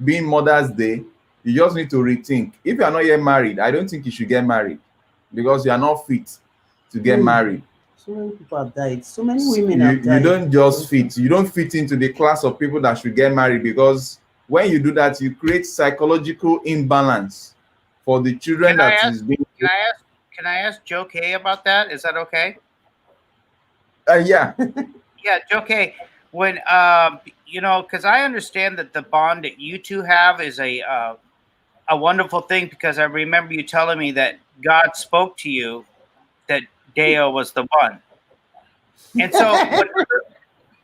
being Mother's Day, you just need to rethink. If you are not yet married, I don't think you should get married because you are not fit to get married.
So many people have died. So many women
You,
have died.
you don't just fit. You don't fit into the class of people that should get married, because when you do that, you create psychological imbalance for the children is being.
Can I ask Joe K about that? Is that okay?
Yeah.
Yeah, Joe K. When you know, because I understand that the bond that you two have is a wonderful thing, because I remember you telling me that God spoke to you that Deo was the one, and so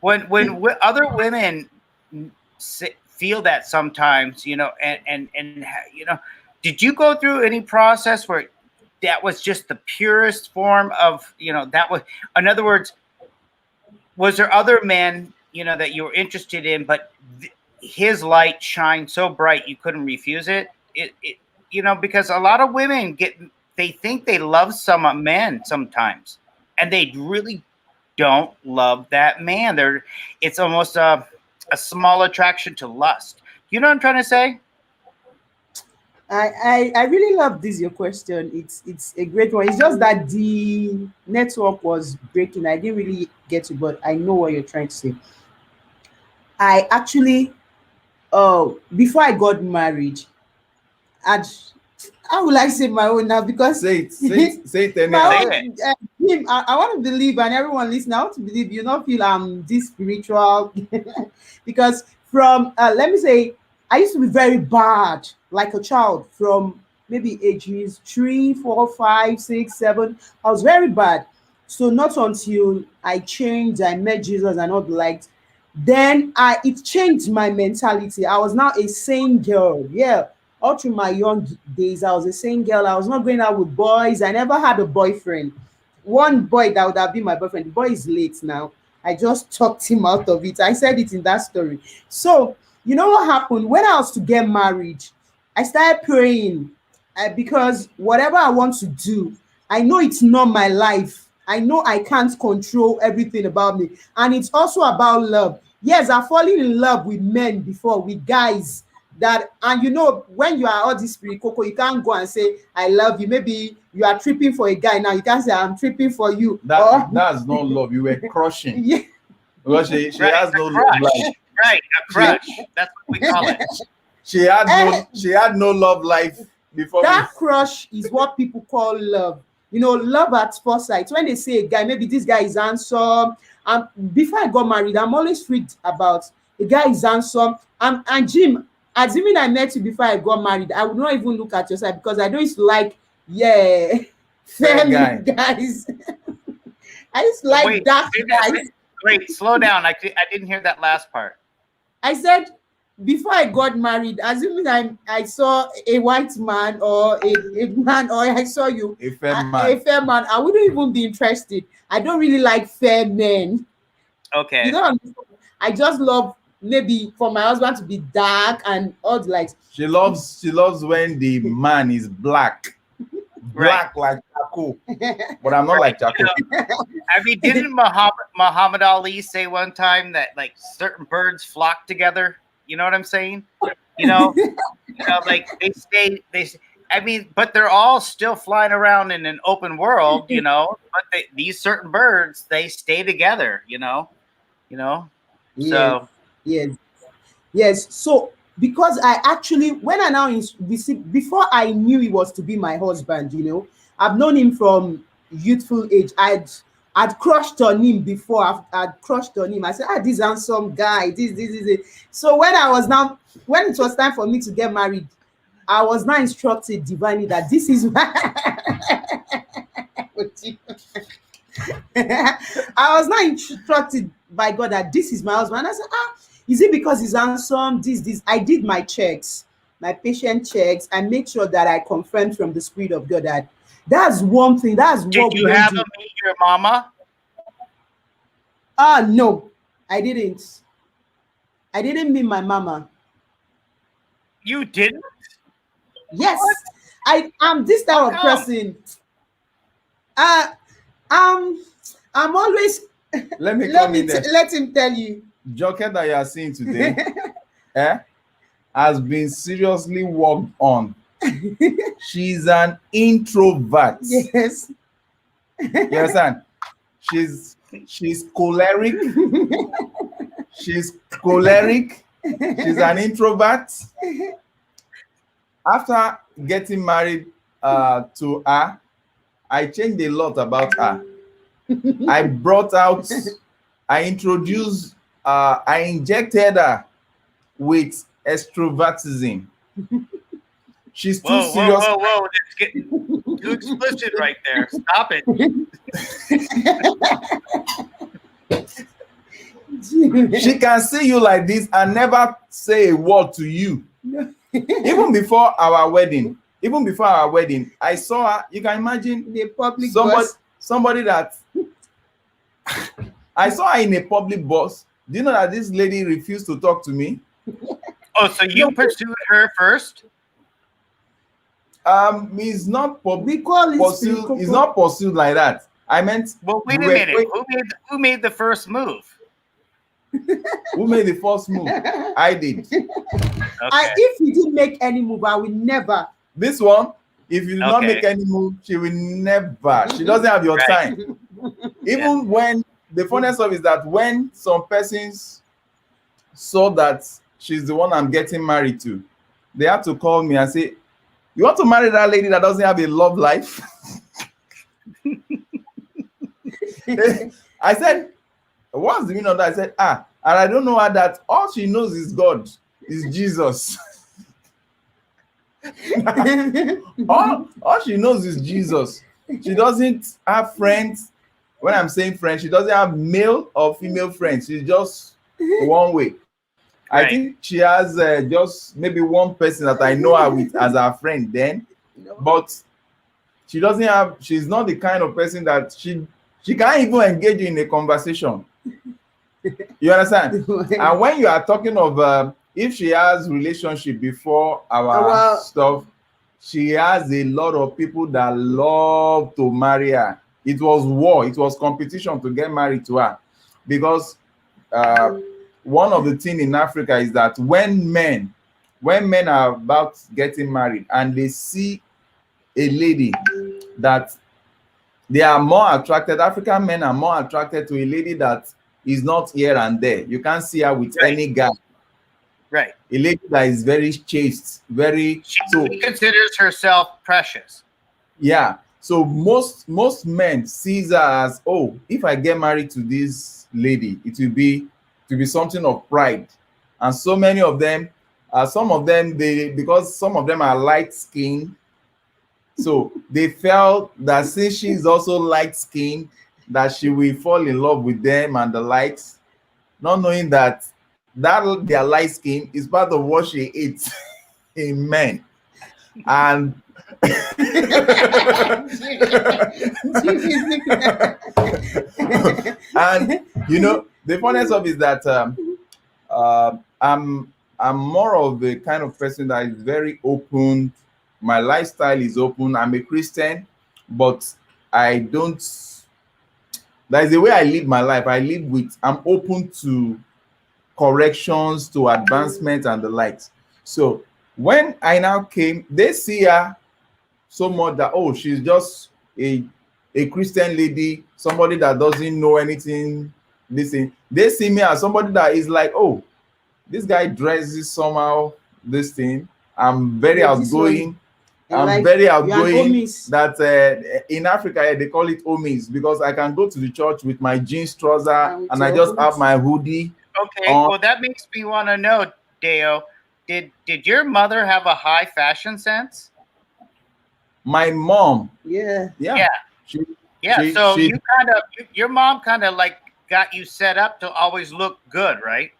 when other women feel that sometimes, you know, and you know, did you go through any process where that was just the purest form of, you know, that was, in other words, was there other men, you know, that you were interested in, but his light shined so bright you couldn't refuse it? It you know, because a lot of women they think they love some men sometimes, and they really don't love that man. It's almost a small attraction to lust. You know what I'm trying to say?
I really love this your question. It's a great one. It's just that the network was breaking. I didn't really get it, but I know what you're trying to say. I actually, before I got married, I'd, how will I say my own now? Because
say it anyhow.
I want to believe, and everyone listening, I want to believe you not feel this spiritual, because from let me say, I used to be very bad, like a child, from maybe ages 3, 4, 5, 6, 7. I was very bad. So not until I changed, I met Jesus and all the likes, then it changed my mentality. I was now a sane girl. Yeah. All through my young days, I was a sane girl. I was not going out with boys. I never had a boyfriend. One boy that would have been my boyfriend. The boy is late now. I just talked him out of it. I said it in that story. So, you know what happened? When I was to get married, I started praying because whatever I want to do, I know it's not my life. I know I can't control everything about me. And it's also about love. Yes, I've fallen in love with men before, with guys. That, and you know, when you are all this spirit coco, you can't go and say I love you. Maybe you are tripping for a guy now, you can't say I'm tripping for you.
That's not love. You were crushing.
Yeah.
Because she has no love life.
Right, a crush. That's what we call it.
She had no love life before.
That crush is what people call love. You know, love at first sight. When they say a guy, maybe this guy is handsome. Before I got married, I'm always freaked about a guy is handsome. And Jim, assuming I met you before I got married, I would not even look at your side, because I don't used to like, fair guys. I used to like dark guys.
Wait, slow down. I didn't hear that last part.
I said, before I got married, assuming I saw a white man or a man, or I saw you,
a fair man,
I wouldn't even be interested. I don't really like fair men.
Okay.
You know, I just love maybe for my husband to be dark and all the likes.
She loves when the man is black. Black like charcoal. But I'm not like charcoal.
I mean, didn't Muhammad Ali say one time that like certain birds flock together? You know what I'm saying? You know, like I mean, but they're all still flying around in an open world, you know. But these certain birds, they stay together, you know.
Yes.
So
yes. So because I actually, when I now before I knew he was to be my husband, you know, I've known him from youthful age. I'd crushed on him before. I'd crushed on him. I said, this handsome guy. This is it. So when it was time for me to get married, I was now instructed divinely that this is with you. I was not instructed by God that this is my husband. I said, is it because he's handsome? This. I did my checks, my patient checks. I made sure that I confirmed from the Spirit of God that that's one thing. That's
Did
what we
you
don't
have
do.
him meet your mama?
No, I didn't. I didn't meet my mama.
You didn't?
Yes,
What?
I'm this type
How
of
come?
person. Uh, I'm always
Let me come in there.
let him tell you.
Joker that you are seeing today, has been seriously worked on. She's an introvert.
Yes.
You understand? She's choleric. She's choleric. She's an introvert. After getting married to her, I changed a lot about her. I introduced, I injected her with extrovertism. She's too serious.
Whoa. That's getting too explicit right there. Stop it.
She can see you like this and never say a word to you. Even before our wedding, I saw her. You can imagine
The public
somebody that I saw her in a public bus. Do you know that this lady refused to talk to me?
Oh, so you pursued her first?
It's not
We call it
pursued. It's not pursued like that. I meant.
Well, wait a minute. Who made the first move?
Who made the first move? I did.
Okay.
If you didn't make any move, I will never.
This one, if you do not
Okay.
make any move, she will never. She doesn't have your
Right.
time. Even when the funniest of is that when some persons saw that she's the one I'm getting married to, they had to call me and say, "You want to marry that lady that doesn't have a love life?" I said, "What's the meaning of that?" I said, and I don't know her that all she knows is God, is Jesus. all she knows is Jesus. She doesn't have friends. When I'm saying friends, she doesn't have male or female friends. She's just one way.
Right.
I think she has just maybe one person that I know her with as her friend then, but she doesn't have. She's not the kind of person that she can't even engage in a conversation. You understand? And when you are talking of if she has relationship before our stuff, she has a lot of people that love to marry her. It was war, it was competition to get married to her, because one of the things in Africa is that when men are about getting married and they see a lady that they are more attracted, African men are more attracted to a lady that is not here and there. You can't see her with any guy.
Right.
A lady that is very chaste, very
She considers herself precious.
Yeah. So most men sees her as, oh, if I get married to this lady, it will be something of pride. And so many of them, some of them because some of them are light skinned, so they felt that since she's also light skinned, that she will fall in love with them and the likes, not knowing that their light skin is part of what she eats in men. And and you know, the funniest of is that I'm more of the kind of person that is very open. My lifestyle is open. I'm a Christian, but I don't. That is the way I live my life. I'm open to corrections, to advancement, and the likes. So when I now came, they see her so much that, oh, she's just a Christian lady, somebody that doesn't know anything. They see me as somebody that is like, oh, this guy dresses somehow, this thing. I'm very outgoing. I'm very outgoing. That in Africa they call it omis, because I can go to the church with my jeans trouser and I just have my hoodie.
Okay, well that makes me want to know, Deo, did your mother have a high fashion sense?
My mom,
yeah.
She
Yeah,
She
so
she
you kind of your mom kind of like got you set up to always look good, right?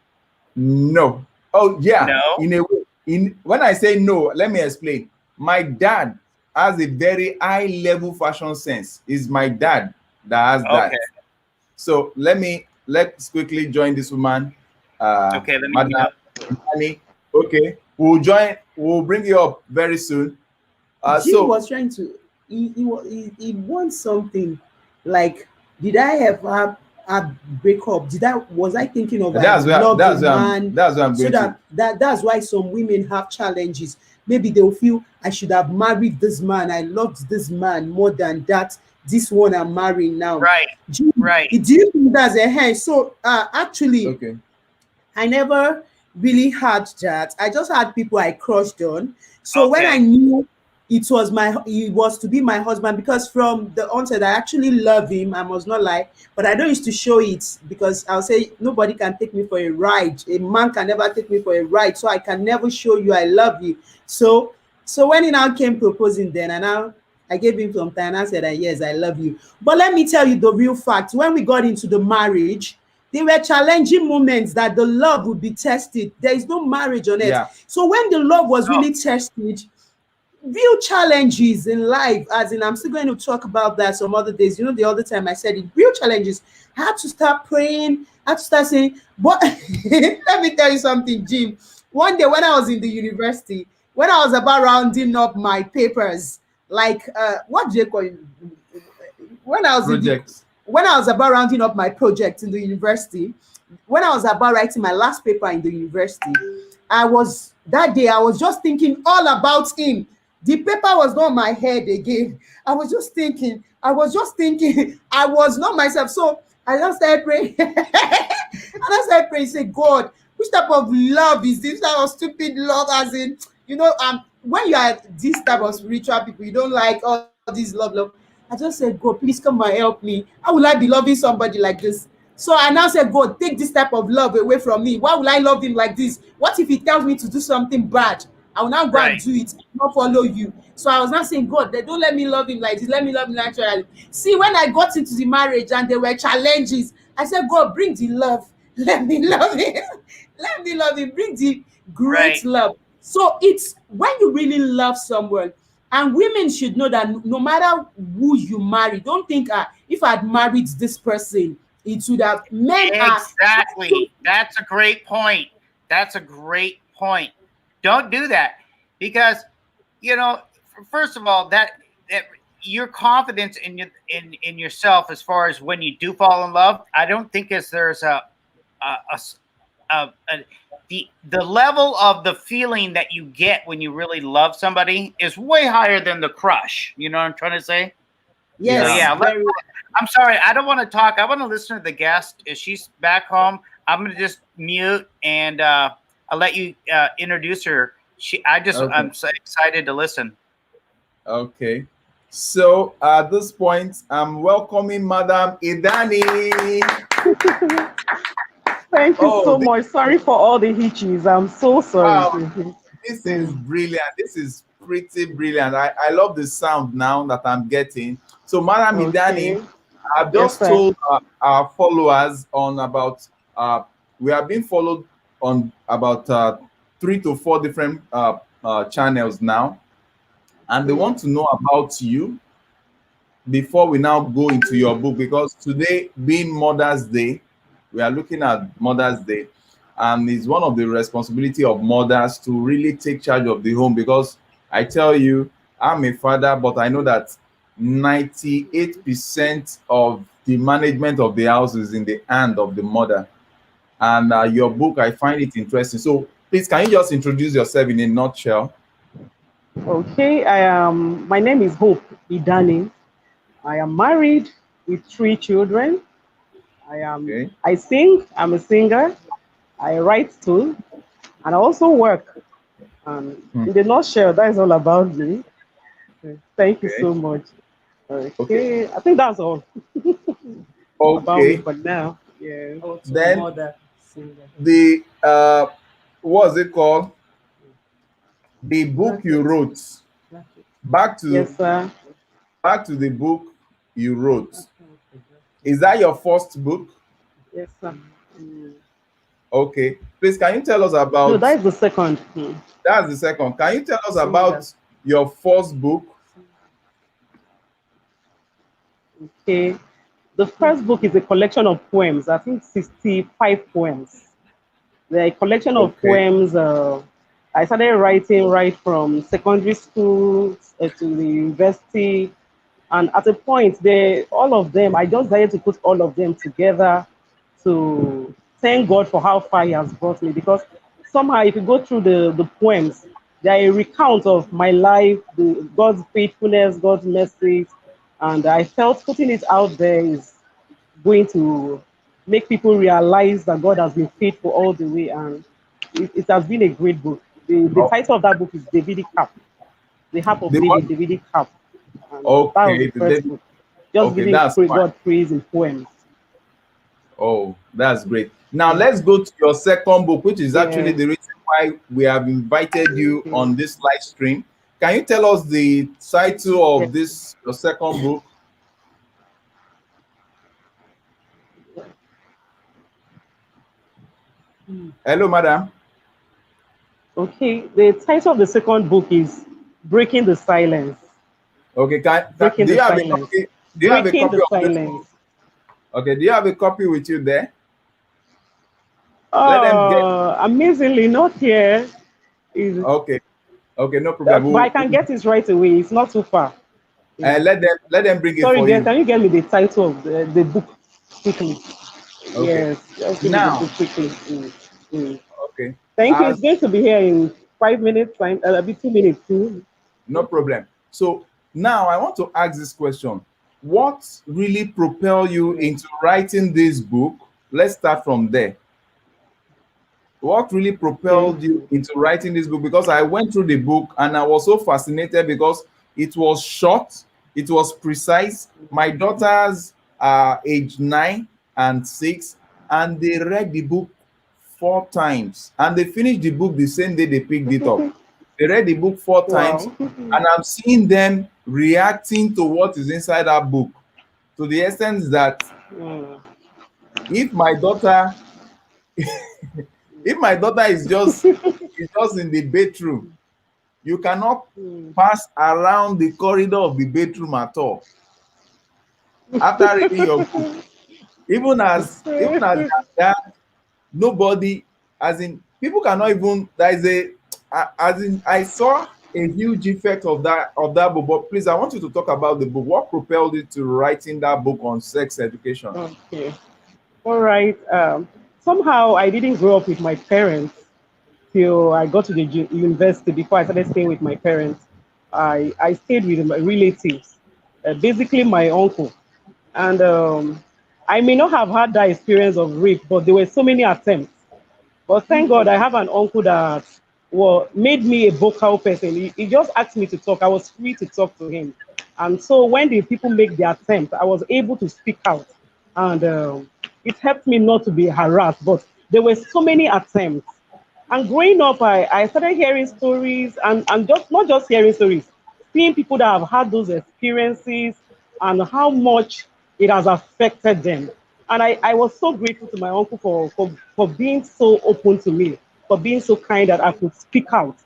No. Oh yeah.
No.
In a way. In when I say no, let me explain. My dad has a very high level fashion sense. Is my dad that has
Okay.
that. So let's quickly join this woman,
Okay. Let me
Madam
do it.
Annie. Okay, we'll join. We'll bring you up very soon.
Jim
So
was trying to. He wants something like, did I ever have break up? Was I thinking of I
that's
have
where
loved a
that's where I'm
man,
that's where I'm
so
going to.
that's why some women have challenges. Maybe they'll feel I should have married this man. I loved this man more than that. This one I'm marrying now.
Right.
Jim,
Right.
do you think that's a hand? So actually,
Okay.
I never really had that. I just had people I crushed on. So when I
Okay.
knew he was to be my husband, because from the onset I actually love him, I must not lie, but I don't used to show it because I'll say nobody can take me for a ride. A man can never take me for a ride, so I can never show you I love you. So when he now came proposing, then I gave him some time and I said that yes, I love you. But let me tell you the real fact. When we got into the marriage, there were challenging moments that the love would be tested. There is no marriage on
Yeah.
earth. So when the love was
Oh,
really tested, real challenges in life, as in I'm still going to talk about that some other days. You know, the other time I said it, real challenges. I had to start praying, I had to start saying, but let me tell you something, Jim. One day when I was in the university, when I was about rounding up my papers, like what do you call it? When I was in the
Projects.
when I was about rounding up my project in the university, when I was about writing my last paper in the university, I was just thinking all about him. The paper was not my head again. I was not myself. So I just started praying. And I started praying, say, God, which type of love is this? Type of stupid love, as in, when you are this type of spiritual people, you don't like all this love. I just said, God, please come and help me. How will I be loving somebody like this? So I now said, God, take this type of love away from me. Why will I love him like this? What if he tells me to do something bad? I will now go and
right.
do it, not follow you. So I was not saying, God, they don't let me love him like this. Let me love him naturally. See, when I got into the marriage and there were challenges, I said, God, bring the love. Let me love him. Let me love him. Bring the great
Right.
love. So it's when you really love someone, and women should know that no matter who you marry, don't think, if I had married this person, it would have, men are,
Exactly. That's a great point. That's a great point. Don't do that because you know. First of all, that your confidence in yourself, as far as when you do fall in love, I don't think there's a, a s- a- the level of the feeling that you get when you really love somebody is way higher than the crush. You know what I'm trying to say? So
Yeah.
yes,
yeah,
very well.
I'm sorry, I don't want to talk. I want to listen to the guest. If she's back home, I'm gonna just mute and I'll let you introduce her.
Okay.
I'm so excited to listen.
Okay. So at this point, I'm welcoming Madam Idani.
Thank you
Oh,
so much. Sorry for all the hitches. I'm so sorry.
wow. This is brilliant. This is pretty brilliant. I love the sound now that I'm getting. So, Madam Idani,
Okay.
I've
Yes,
just
sir.
told our followers on about, we have been followed on about 3 to 4 different channels now, and they want to know about you before we now go into your book, because today being Mother's Day, we are looking at Mother's Day, and it's one of the responsibility of mothers to really take charge of the home, because I tell you, I'm a father, but I know that 98% of the management of the house is in the hand of the mother. And your book, I find it interesting. So please, can you just introduce yourself in a nutshell?
Okay. My name is Hope Idani. I am married with 3 children.
Okay.
I sing. I'm a singer. I write too, and I also work.
Hmm.
In the nutshell, that is all about me. Thank you
Okay.
so much.
Okay.
Okay. I think that's all about me
Okay.
for now. Yeah.
Also a
Then
mother singer.
the what's it called, the book you
Bracket.
wrote,
Bracket.
back to
Yes, sir.
back to the book. you wrote. Is that your first book?
Yes, sir.
Okay. Please, can you tell us
No,
about,
that is the second.
that's the second. Can you tell us
Similar.
about your first book?
Okay. The first book is a collection of poems. I think 65 poems. They're a collection of
Okay.
poems. I started writing right from secondary school to the university. And at a point, all of them, I just decided to put all of them together to thank God for how far He has brought me. Because somehow, if you go through the poems, they're a recount of my life, God's faithfulness, God's mercy. And I felt putting it out there is going to make people realize that God has been faithful all the way. And it has been a great book. The
Oh,
title of that book is Davidic Cap, the harp of
the what?
David, Davidic Cap. And that was
Okay.
the first book. Just
Okay,
giving
that's fine.
God praise in poems.
Oh, that's great. Now
Yeah.
let's go to your second book, which is actually
Yeah.
the reason why we have invited you
Yeah.
on this live stream. Can you tell us the title
Yeah.
of this your second book? Hello, madam.
Okay. The title of the second book is Breaking the Silence.
Okay,
Breaking
do
the
you have a
Silence.
copy? Do you have a
Breaking
copy
the
of this book?
Silence.
Okay, do you have a copy with you there? Let them get.
Amazingly, not here. Is
Okay, okay, no problem.
But I can get it right away. It's not too far. Yeah.
Let them bring it
Sorry,
for
girl,
you.
can you get me the title of the book quickly?
Okay.
Yes, just give me the
Now,
book quickly. Mm.
okay.
Thank you. It's
As
going to be here in 5 minutes, time, a bit 2 minutes too.
No problem. So now I want to ask this question. What really propelled you
Yeah.
into writing this book? Let's start from there. What really
Okay.
propelled you into writing this book? Because I went through the book and I was so fascinated because it was short, it was precise. My daughters are age 9 and 6, and they read the book 4 times and they finished the book the same day they picked it up. They read the book 4 times,
Wow.
and I'm seeing them reacting to what is inside that book to the extent that
Mm.
if my daughter if my daughter is just in the bedroom, you cannot
Mm.
pass around the corridor of the bedroom at all after reading your book. Even as that, nobody, as in people cannot even, there is as in I saw a huge effect of that book. But please, I want you to talk about the book. What propelled you to writing that book on sex education?
Okay. All right. Somehow I didn't grow up with my parents till I got to the university. Before I started staying with my parents, I stayed with my relatives, basically my uncle. And I may not have had that experience of rape, but there were so many attempts. But thank God I have an uncle that made me a vocal person. He just asked me to talk. I was free to talk to him. And so when the people make the attempt, I was able to speak out. And it helped me not to be harassed. But there were so many attempts. And growing up, I started hearing stories and just not just hearing stories, seeing people that have had those experiences and how much it has affected them. And I was so grateful to my uncle for being so open to me, for being so kind that I could speak out,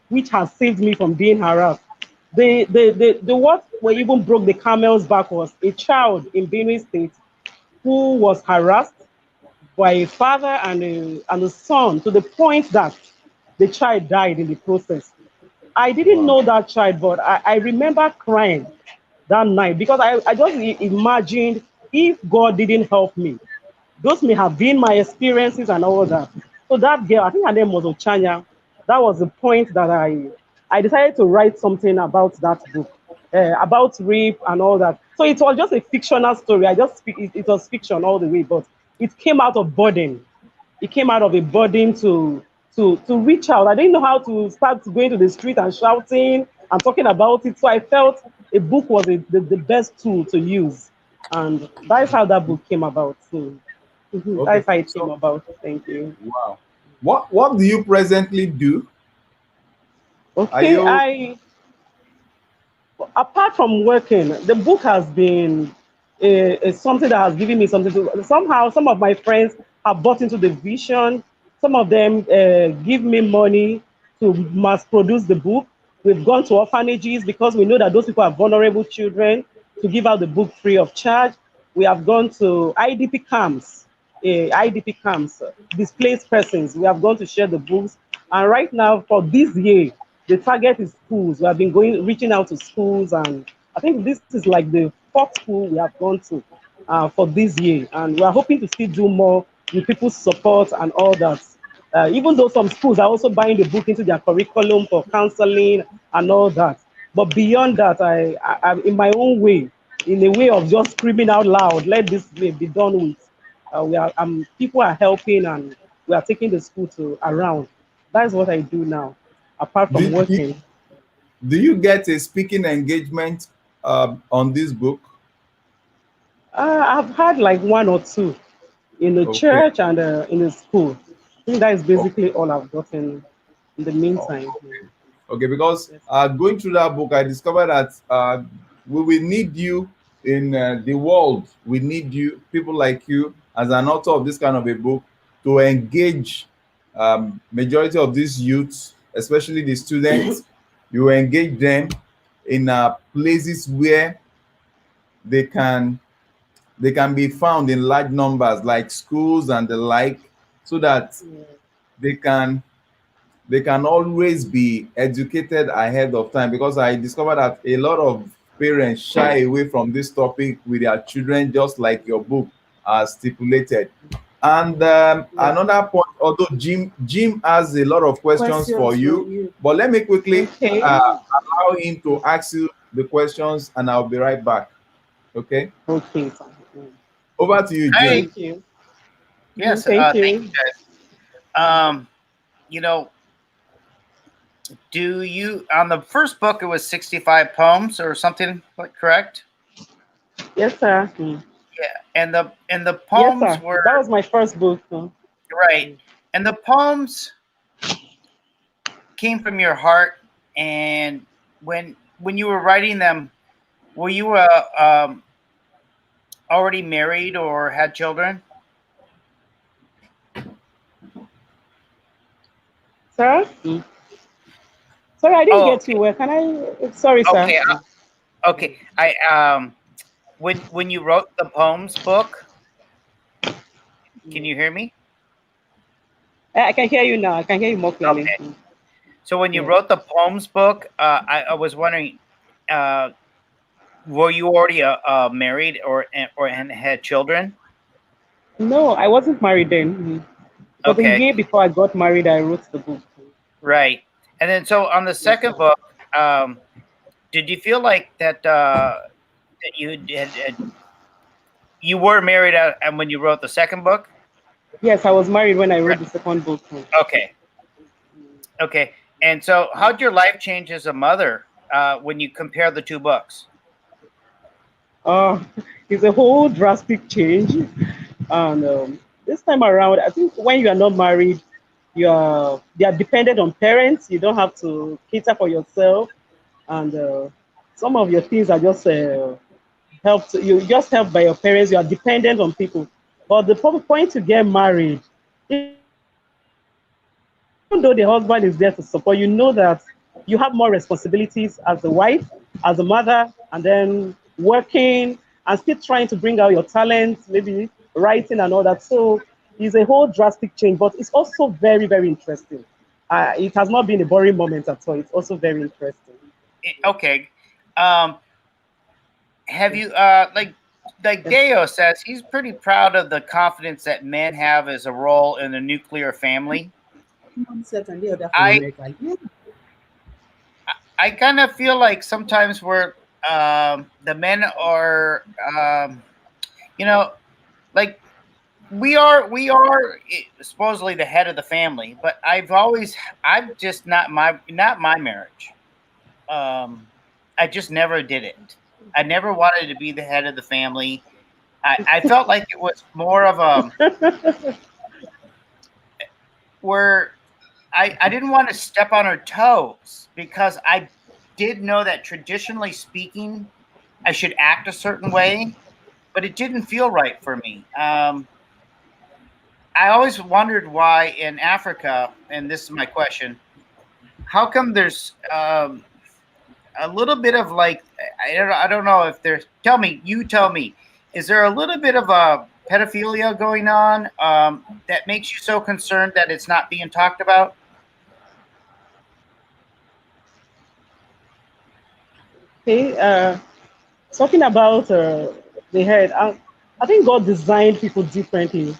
which has saved me from being harassed. The what even broke the camel's back was a child in Benue State who was harassed by a father and a son to the point that the child died in the process. I didn't
Wow.
know that child, but I remember crying that night because I just imagined if God didn't help me, those may have been my experiences and all that. So that girl, I think her name was Ochanya, that was the point that I decided to write something about that book, about rape and all that. So it was just a fictional story. I just speak it was fiction all the way, but it came out of burden. It came out of a burden to reach out. I didn't know how to start going to the street and shouting and talking about it. So I felt a book was the best tool to use. And that's how that book came about. So
Okay.
that's how it came
So,
about. Thank you.
wow. What do you presently do? Are
Okay,
you
apart from working, the book has been It's something that has given me something to. Somehow, some of my friends have bought into the vision. Some of them give me money to mass produce the book. We've gone to orphanages because we know that those people are vulnerable children to give out the book free of charge. We have gone to IDP camps, IDP camps, displaced persons. We have gone to share the books. And right now, for this year, the target is schools. We have been reaching out to schools, and I think this is like the fourth school we have gone to for this year. And we are hoping to still do more with people's support and all that. Even though some schools are also buying the book into their curriculum for counseling and all that. But beyond that, I'm in my own way, in a way of just screaming out loud, let this be done with. People are helping, and we are taking the school to around. That's what I do now, apart from
Do, do,
working.
do you get a speaking engagement on this book?
I've had like one or two in the
Okay.
church and in the school. I think that is
Okay.
basically all I've gotten in the
Oh,
meantime.
okay. Okay, because
Yes.
going through that book, I discovered that we will need you in the world. We need you, people like you, as an author of this kind of a book, to engage majority of these youths, especially the students. You engage them in places where they can they can be found in large numbers, like schools and the like, so that they can they can always be educated ahead of time, because I discovered that a lot of parents shy away from this topic with their children, just like your book stipulated. And
Yeah.
another point, although Jim has a lot of questions for
Questions for
you,
you.
but let me quickly
Okay.
allow him to ask you the questions, and I'll be right back. Okay,
Okay.
over to you,
Hi.
Jim.
Thank you.
Yes.
Thank
Thank
you.
you, guys. You know, do you on the first book it was 65 poems or something? Correct?
Yes, sir.
Yeah. And the
Yes,
poems
sir.
were
That was my first book.
right. And the poems came from your heart. And when you were writing them, were you already married or had children?
Sir? Sorry, I didn't
Oh,
get you. Where can I? Sorry, sir.
okay, okay. I when you wrote the poems book, can you hear me?
I can hear you now. I can hear you more clearly.
Okay. So when you
Yeah.
wrote the poems book, I was wondering, uh, were you already married or and had children?
No, I wasn't married then. But a
Okay,
year before I got married, I wrote the book.
right. And then so on the
Yes,
second
sir.
book, did you feel like that you were married and when you wrote the second book?
Yes, I was married when I
Right.
wrote the second book.
Okay, okay. And so, how'd your life change as a mother when you compare the two books?
Uh, it's a whole drastic change. And this time around, I think when you are not married, they are dependent on parents. You don't have to cater for yourself, and some of your things are just helped. You just helped by your parents. You are dependent on people. But the point to get married, even though the husband is there to support, you know that you have more responsibilities as a wife, as a mother, and then working and still trying to bring out your talents, maybe writing and all that. So it's a whole drastic change, but it's also very, very interesting. It has not been a boring moment at all. It's also very interesting.
Okay. Um, have
Yes,
you like
yes, sir.
Deo says he's pretty proud of the confidence that men have as a role in the nuclear family.
One second, the other from
I
America. Yeah.
I kind of feel like sometimes the men are you know like we are supposedly the head of the family, but I've just not my marriage. Um, I just never did it. I never wanted to be the head of the family. I felt like it was more of a where I didn't want to step on her toes because I did know that traditionally speaking, I should act a certain way. but it didn't feel right for me. I always wondered why in Africa, and this is my question: how come there's a little bit of like I don't know if there's. Tell me, you tell me. Is there a little bit of a pedophilia going on that makes you so concerned that it's not being talked about?
Okay, talking about the head, I think God designed people differently.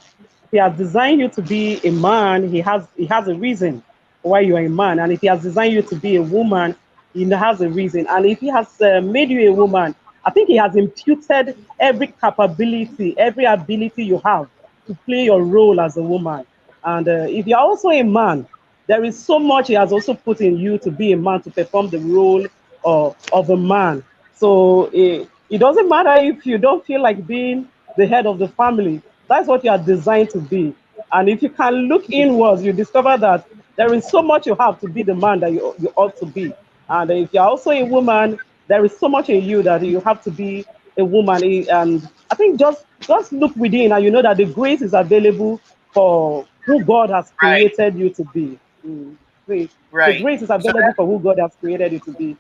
He has designed you to be a man. He has a reason why you are a man, and if He has designed you to be a woman, He has a reason. And if He has made you a woman, I think He has imputed every capability, every ability you have to play your role as a woman. And if you are also a man, there is so much He has also put in you to be a man, to perform the role of a man. So it doesn't matter if you don't feel like being the head of the family. That's what you are designed to be. And if you can look inwards, you discover that there is so much you have to be the man that you ought to be. And if you're also a woman, there is so much in you that you have to be a woman. And I think just look within and you know that the grace is available for who God has
Right,
created you to be. Mm. The
right.
grace is
So
available for who God has created you to be.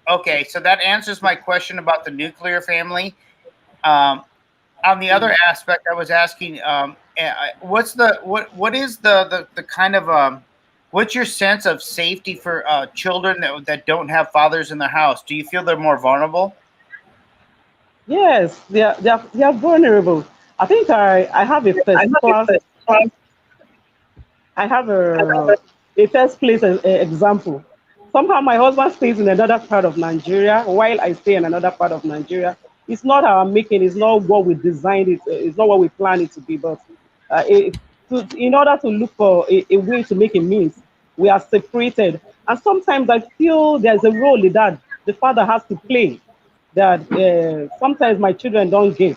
okay, so that answers my question about the nuclear family. Um, on the other aspect, I was asking, what's the what is the kind of what's your sense of safety for children that don't have fathers in the house? Do you feel they're more vulnerable?
Yes, they are vulnerable. I think I have a first class. I have a first place example. Somehow my husband stays in another part of Nigeria while I stay in another part of Nigeria. It's not our making, it's not what we designed it, it's not what we planned it to be, but in order to look for a way to make a means, we are separated. And sometimes I feel there's a role that the father has to play that sometimes my children don't get.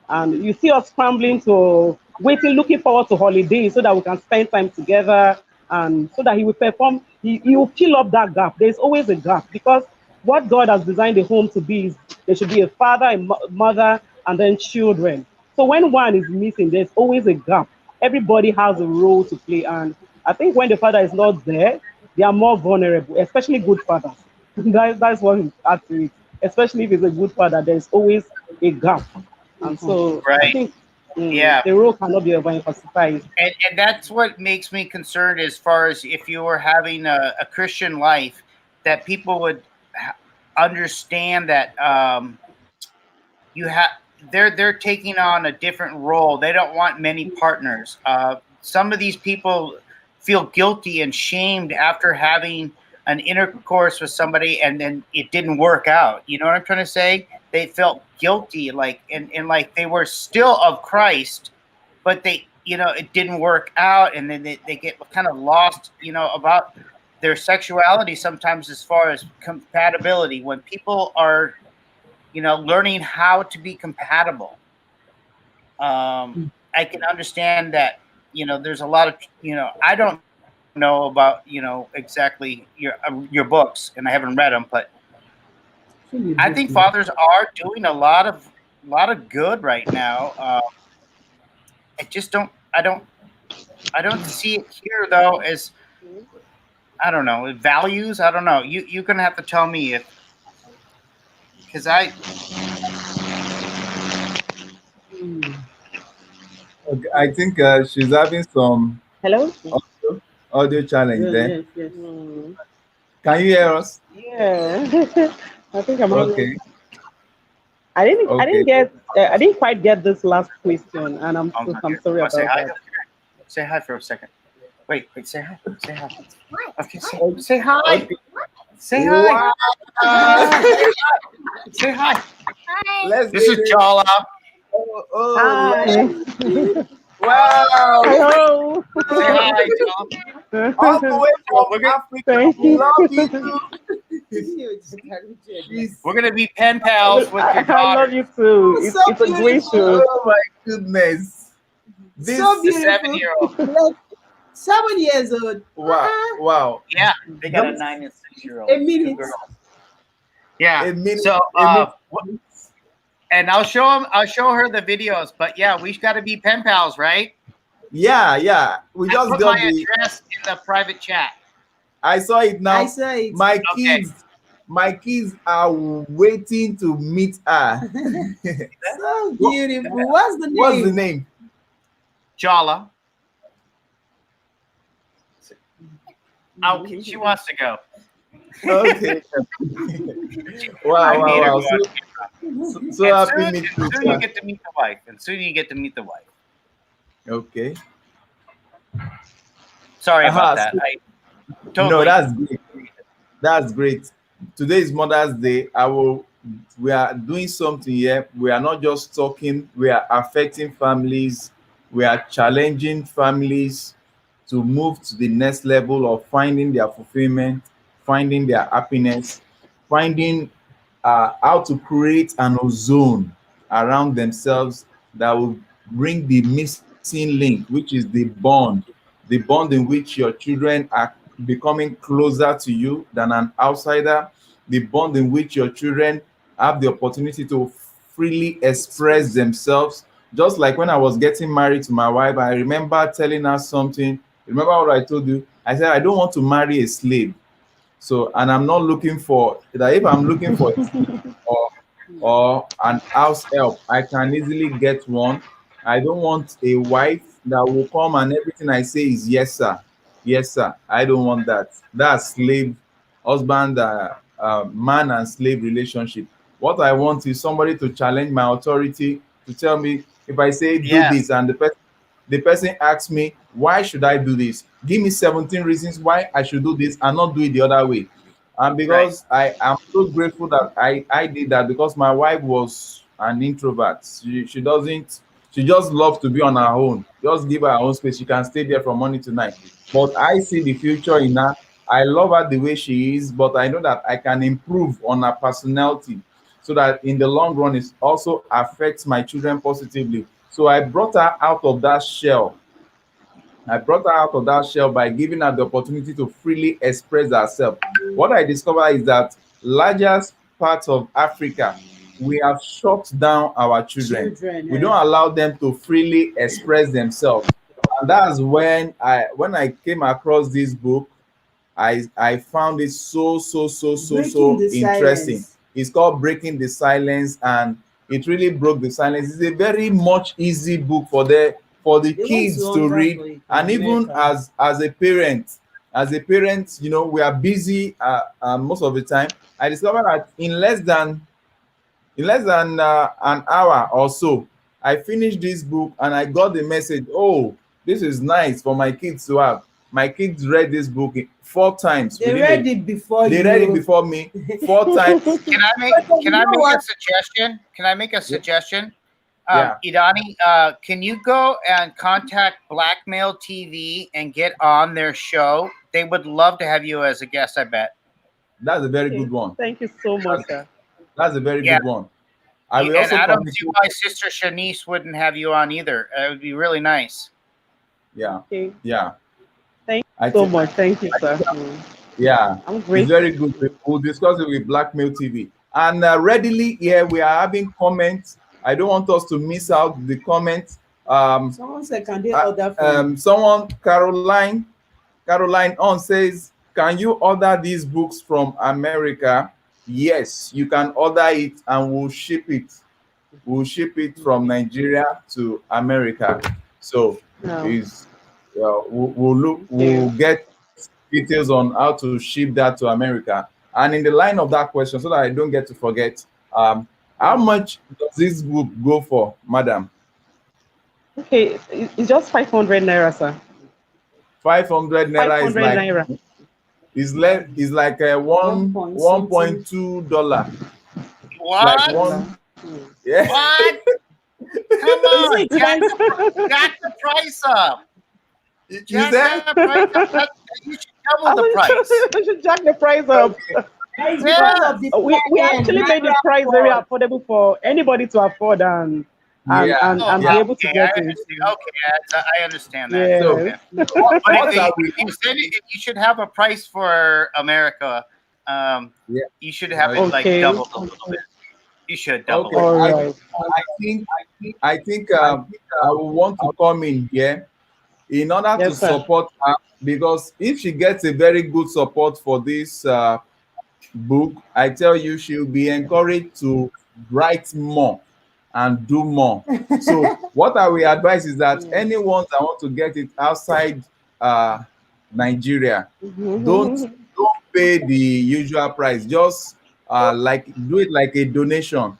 And you see us scrambling to waiting, looking forward to holidays so that we can spend time together and so that he will perform, he will fill up that gap. There's always a gap because what God has designed the home to be is there should be a father, a mother, and then children. So when one is missing, there's always a gap. Everybody has a role to play. And I think when the father is not there, they are more vulnerable, especially good fathers. That's what we add to it. Especially if it's a good father, there's always a gap. And so I
Right.
think
Yeah.
the role cannot be overemphasized.
And that's what makes me concerned as far as if you were having a Christian life, that people would understand that you have they're taking on a different role. They don't want many partners. Some of these people feel guilty and shamed after having an intercourse with somebody and then it didn't work out. You know what I'm trying to say? They felt guilty, like and like they were still of Christ, but they it didn't work out, and then they get kind of lost about their sexuality sometimes as far as compatibility when people are learning how to be compatible. I can understand that there's a lot of I don't know about exactly your books, and I haven't read them, but I think fathers are doing a lot of good right now. I just don't I don't see it here though as I don't know values. I don't know. You're gonna have to tell me if because I
Okay, I think she's having some
Hello?
audio challenge there.
Yes.
Can you hear us?
Yeah. I think I'm having.
Okay.
I didn't
Okay.
get. I didn't quite get this last question, and I'm sorry
I'll say
about
hi.
that.
Say hi for a second. Wait, say hi. Say hi. Okay, say hi.
Okay.
Say hi.
Wow.
Say hi.
Let's
This is
get it.
Jala.
Oh,
Hi.
wow.
Hello.
Say hi, Jala.
All the way from Africa.
Thank
We
you.
love you. Jeez.
We're gonna be pen pals with your
I love
daughter.
you too.
Oh,
It's,
so
it's a great
beautiful.
show.
Oh my goodness. This
So
The
beautiful.
7-year-old.
Like 7 years old.
wow. Wow.
Yeah, they got a
Don't-
9 and 6-year-old.
A
Two
minute.
girls. Yeah.
A minute.
So
A minute.
And I'll show her the videos. But yeah, we got to be pen pals, right?
Yeah. We
I
just
put
got
my
the.
address in the private chat.
I saw it now.
I saw it.
My kids are waiting to meet her.
So beautiful. What's the name?
What's the name?
Jala. Okay, she wants to go.
Okay. Wow. So happy meeting you.
Soon you get to meet the wife. And soon you get to meet the wife.
Okay.
Sorry about that.
No,
Totally.
that's great. That's great. Today is Mother's Day. We are doing something here. We are not just talking, we are affecting families, we are challenging families to move to the next level of finding their fulfillment, finding their happiness, finding how to create an ozone around themselves that will bring the missing link, which is the bond in which your children are becoming closer to you than an outsider, the bond in which your children have the opportunity to freely express themselves. Just like when I was getting married to my wife, I remember telling her something. Remember what I told you? I said, I don't want to marry a slave. So, and I'm not looking for that. If I'm looking for or an house help, I can easily get one. I don't want a wife that will come and everything I say is yes, sir. Yes, sir. I don't want that. That's slave husband, man and slave relationship. What I want is somebody to challenge my authority, to tell me if I say do this and the person asks me, why should I do this? Give me 17 reasons why I should do this and not do it the other way. And because I am so grateful that I did that, because my wife was an introvert. She doesn't, she just loves to be on her own. Just give her her own space. She can stay there from morning to night. But I see the future in her. I love her the way she is, but I know that I can improve on her personality so that in the long run it also affects my children positively. So I brought her out of that shell. By giving her the opportunity to freely express herself. What I discovered is that largest parts of Africa, we have shut down our children. We don't allow them to freely express themselves. And that's when I came across this book, I found it so interesting.
Silence.
It's called Breaking the Silence, and it really broke the silence. It's a very much easy book for the kids to read, and even as a parent, you know, we are busy most of the time. I discovered that in less than an hour or so, I finished this book and I got the message. Oh, this is nice for my kids to have. My kids read this book 4 times.
They read it before
They read it before me 4 times.
Can I make a suggestion? Can I make a suggestion? Idani, can you go and contact Blackmail TV and get on their show? They would love to have you as a guest, I bet.
That's a very good one.
Thank you so much, sir.
That's a very good one. I will also
I don't see why Sister Shanice wouldn't have you on either. It would be really nice.
Yeah.
Okay.
Yeah.
Thank you so much. Thank you, sir.
Yeah.
I'm great.
It's very good. We'll discuss it with Blackmail TV. And readily here we are having comments. I don't want us to miss out the comments.
Someone said, can they order from?
Someone, Caroline on says, can you order these books from America? Yes, you can order it and we'll ship it. We'll ship it from Nigeria to America. So we'll get details on how to ship that to America. And in the line of that question, so that I don't get to forget, how much does this book go for, madam?
Okay, it's just 500 naira, sir.
500 naira is like
naira.
It's like a $1.2.
What?
Like yeah.
What? Come on, jack the price up.
You said?
You should double the price.
We should jack the price up. We actually made the price very affordable for anybody to afford and be able to get it.
Okay, I understand that.
Yeah.
So, but if you should have a price for America. You should have it like doubled a little bit. You should double
Okay,
it.
All right.
think I think I will want to come in here in order to
Yes, sir.
support her, because if she gets a very good support for this book, I tell you, she'll be encouraged to write more and do more. So what I will advise is that
Yes.
anyone that want to get it outside uh, Nigeria, don't
Mhm.
don't pay the usual price. Just like do it like a donation.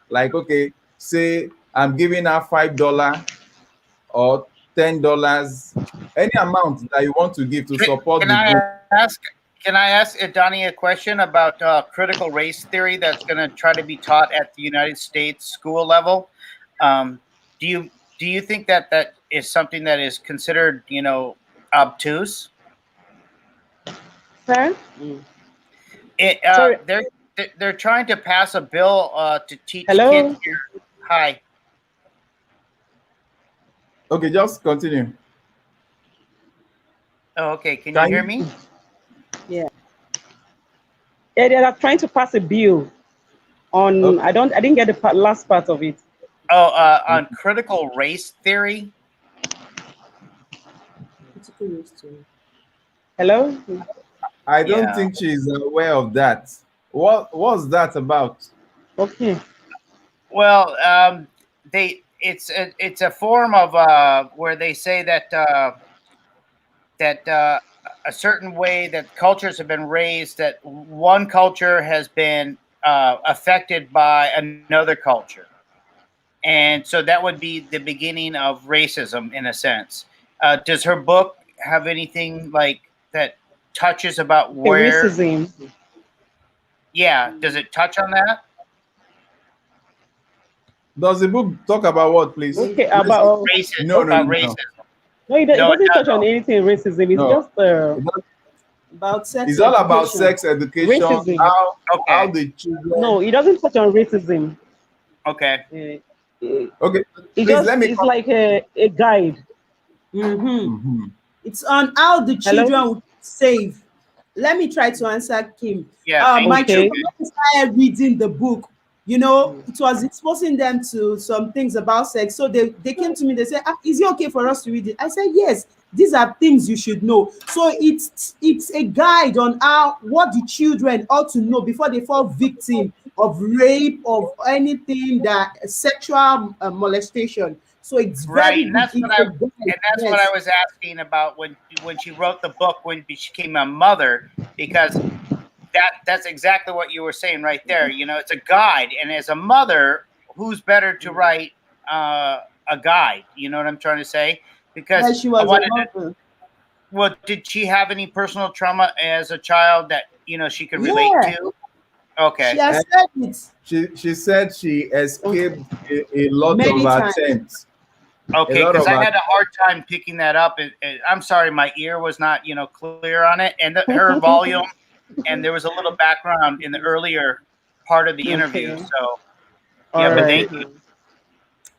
Like, okay, say I'm giving her $5 or $10, any amount that you want to give to support
Can
the book.
ask? Can I ask Donnie a question about critical race theory that's going to try to be taught at the United States school level? Um, do you think that that is something that is considered, obtuse?
Sir?
It,
Sorry.
they're trying to pass a bill to teach kids
Hello?
here. Hi.
Okay, just continue.
Oh, okay. Can you
Can
hear
you?
me?
Yeah.
Yeah, they are trying to pass a bill on.
Okay.
I didn't get the last part of it.
Oh, on critical race theory.
Critical race theory.
Hello?
I don't
Yeah.
think she's aware of that. What's that about?
Okay.
Well, it's a form of where they say that a certain way that cultures have been raised, that one culture has been affected by another culture, and so that would be the beginning of racism in a sense. Does her book have anything like that touches about
Okay,
where?
racism.
Yeah, does it touch on that?
Does the book talk about what, please?
Okay,
Racism?
about
Racism,
No, no,
about
no, no,
racism.
no, it
No, it
doesn't touch on
doesn't.
anything racism. It's
no.
just
About sex
It's all about
education.
sex education,
racism.
how
Okay,
the children.
No, it doesn't touch on racism.
okay.
Okay,
It
please
just
let me
it's
come.
like a guide.
Mm-hmm.
Mhm.
It's on how the
Hello?
children will save. Let me try to answer Kim.
Yeah, thank
My
you.
Okay.
children, when they started reading the book, it was exposing them to some things about sex. So they came to me, they said, is it okay for us to read it? I said, yes, these are things you should know. So it's a guide on what the children ought to know before they fall victim of rape, of anything that sexual molestation. So it's
Right,
very
and
good.
that's what
It's
I
a guide.
and that's what I
Yes.
was asking about when she wrote the book, when she became a mother, because that's exactly what you were saying right there. It's a guide, and as a mother, who's better to write a guide? You know what I'm trying to say? Because
Yeah, she
I
was a
wanted to.
mother.
Well, did she have any personal trauma as a child that she could relate
Yeah,
to?
she
Okay,
has
And
said it
she said she escaped a lot of
many times.
attempts. A
okay,
lot
because
of
I had a hard time picking that up. And I'm sorry, my ear was not clear on it, and her volume, and there was a little background in the earlier part of the interview.
Okay.
So yeah,
All
but
Okay.
right.
thank you.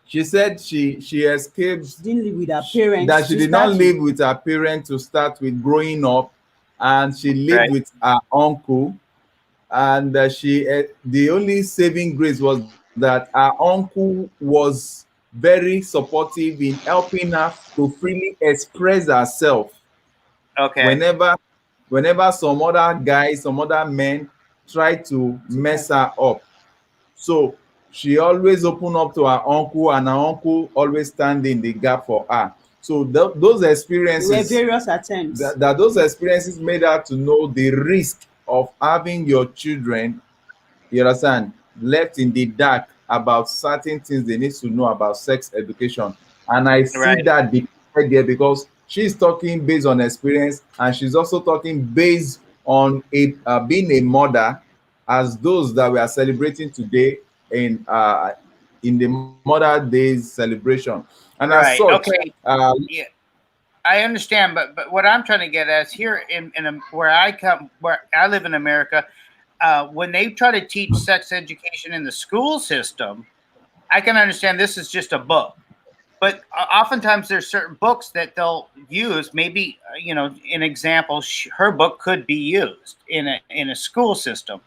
She said she escaped,
She didn't live with her parents
that she
to
did not
start with.
live with her parents to start with growing up, and she lived
Right,
with her uncle. And the only saving grace was that her uncle was very supportive in helping her to freely express herself.
okay,
Whenever some other guys, some other men try to
Took
mess
her.
her up, so she always open up to her uncle, and her uncle always stand in the gap for her. So those
There were
experiences,
various attempts.
those experiences made her to know the risk of having your children, you understand, left in the dark about certain things they need to know about sex education. And I see
right,
that depicted there because she's talking based on experience, and she's also talking based on being a mother, as those that we are celebrating today in the Mother Days celebration. And as
right.
such,
Okay,
uh,
yeah, I understand, but what I'm trying to get at is here where I live in America. When they try to teach sex education in the school system, I can understand this is just a book. But oftentimes there's certain books that they'll use. Maybe an example. Her book could be used in a school system.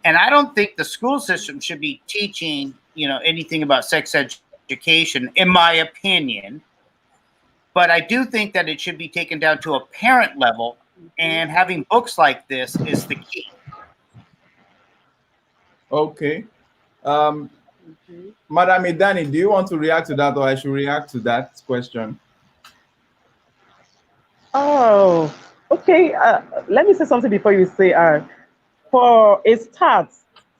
And I don't think the school system should be teaching, anything about sex education, in my opinion. But I do think that it should be taken down to a parent level, and having books like this is the key.
Okay. Madam Idani, do you want to react to that, or I should react to that question?
Oh, okay. Let me say something before you say. For a start,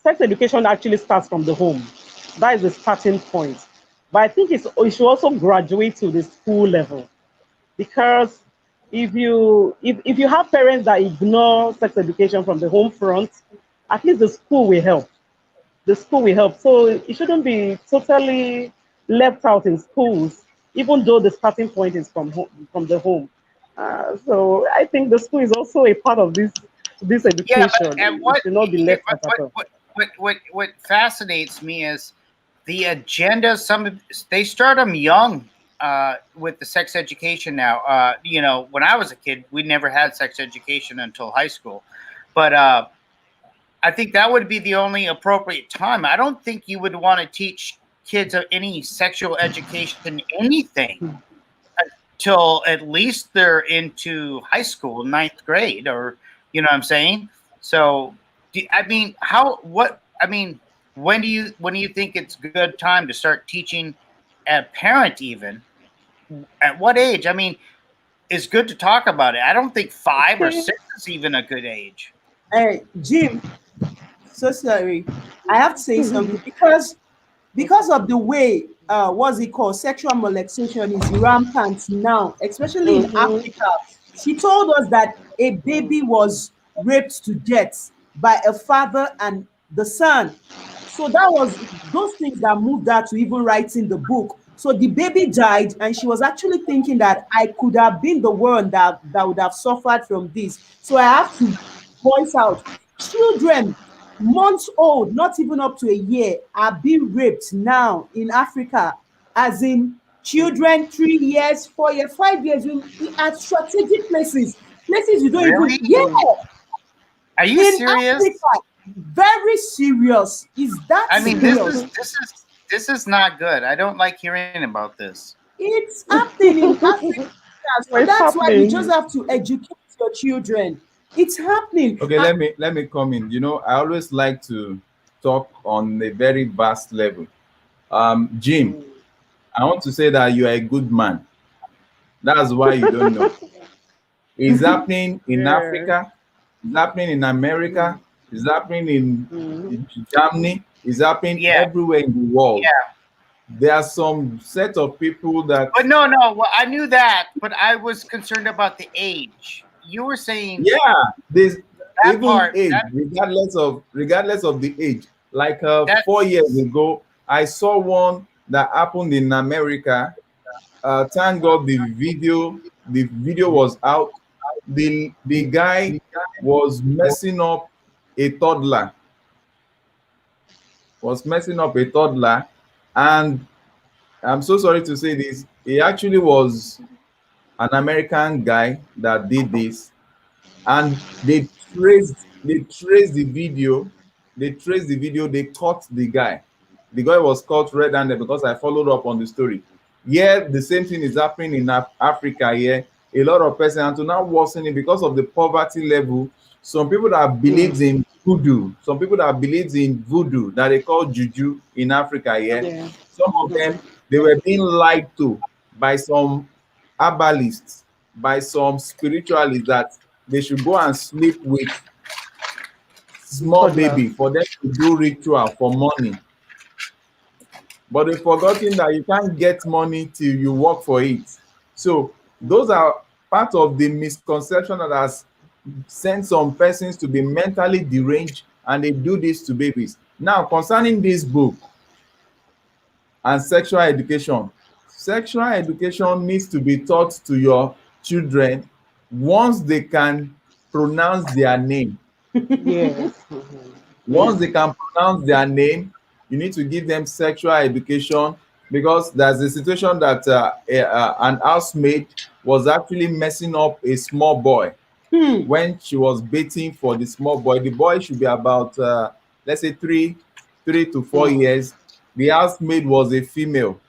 sex education actually starts from the home. That is the starting point. But I think it should also graduate to the school level, because if you have parents that ignore sex education from the home front, at least the school will help. The school will help. So it shouldn't be totally left out in schools, even though the starting point is from the home. So I think the school is also a part of this
Yeah,
education.
and
It should not be left out at all.
what fascinates me is the agenda. They start them young with the sex education now. When I was a kid, we never had sex education until high school, but I think that would be the only appropriate time. I don't think you would want to teach kids any sexual education, anything, until at least they're into high school, ninth grade, or what I'm saying. So, when do you think it's a good time to start teaching a parent, even at what age? I mean, it's good to talk about it. I don't think 5 or 6 is even a good age.
Hey, Jim, so sorry. I have to say something because of the way what's it called, sexual molestation is rampant now, especially in Africa. She told us that a baby was raped to death by a father and the son. So that was those things that moved her to even writing the book. So the baby died, and she was actually thinking that I could have been the one that would have suffered from this. So I have to voice out. Children, months old, not even up to a year, are being raped now in Africa, as in children 3 years, 4 years, 5 years, at strategic places you don't
Really?
even, yeah,
Are you
in
serious?
Africa. Very serious. Is that
I mean,
serious?
this is not good. I don't like hearing about this.
It's happening in Africa. So
It's
that's why you just
happening.
have to educate your children. It's happening.
Okay, let me come in. I always like to talk on a very vast level. Jim, I want to say that you are a good man. That's why you don't know. It's happening in
Yeah.
Africa, it's happening in America, it's happening in Germany, it's happening
Yeah,
everywhere in the world.
yeah.
There are some set of people that,
But no. Well, I knew that, but I was concerned about the age. You were saying
yeah, there's
that
even
part.
age, regardless of the age. Like
That
4 years ago, I saw one that happened in America. Thank God the video was out. The guy was messing up a toddler, and I'm so sorry to say this. He actually was an American guy that did this, and they traced the video. They caught the guy. The guy was caught red-handed, because I followed up on the story. Yeah, the same thing is happening in Africa here. A lot of persons, and to now worsen it because of the poverty level. Some people that believes in voodoo, that they call juju in Africa here.
Yeah.
Some of them, they were being lied to by some herbalists, by some spiritualists, that they should go and sleep with small
Toddler.
baby for them to do ritual for money. But they've forgotten that you can't get money till you work for it. So those are part of the misconception that has sent some persons to be mentally deranged, and they do this to babies. Now, concerning this book and sexual education needs to be taught to your children once they can pronounce their name.
Yes.
Once they can pronounce their name, you need to give them sexual education, because there's a situation that an housemaid was actually messing up a small boy when she was baiting for the small boy. The boy should be about let's say 3 to 4
Mm.
years, the housemaid was a female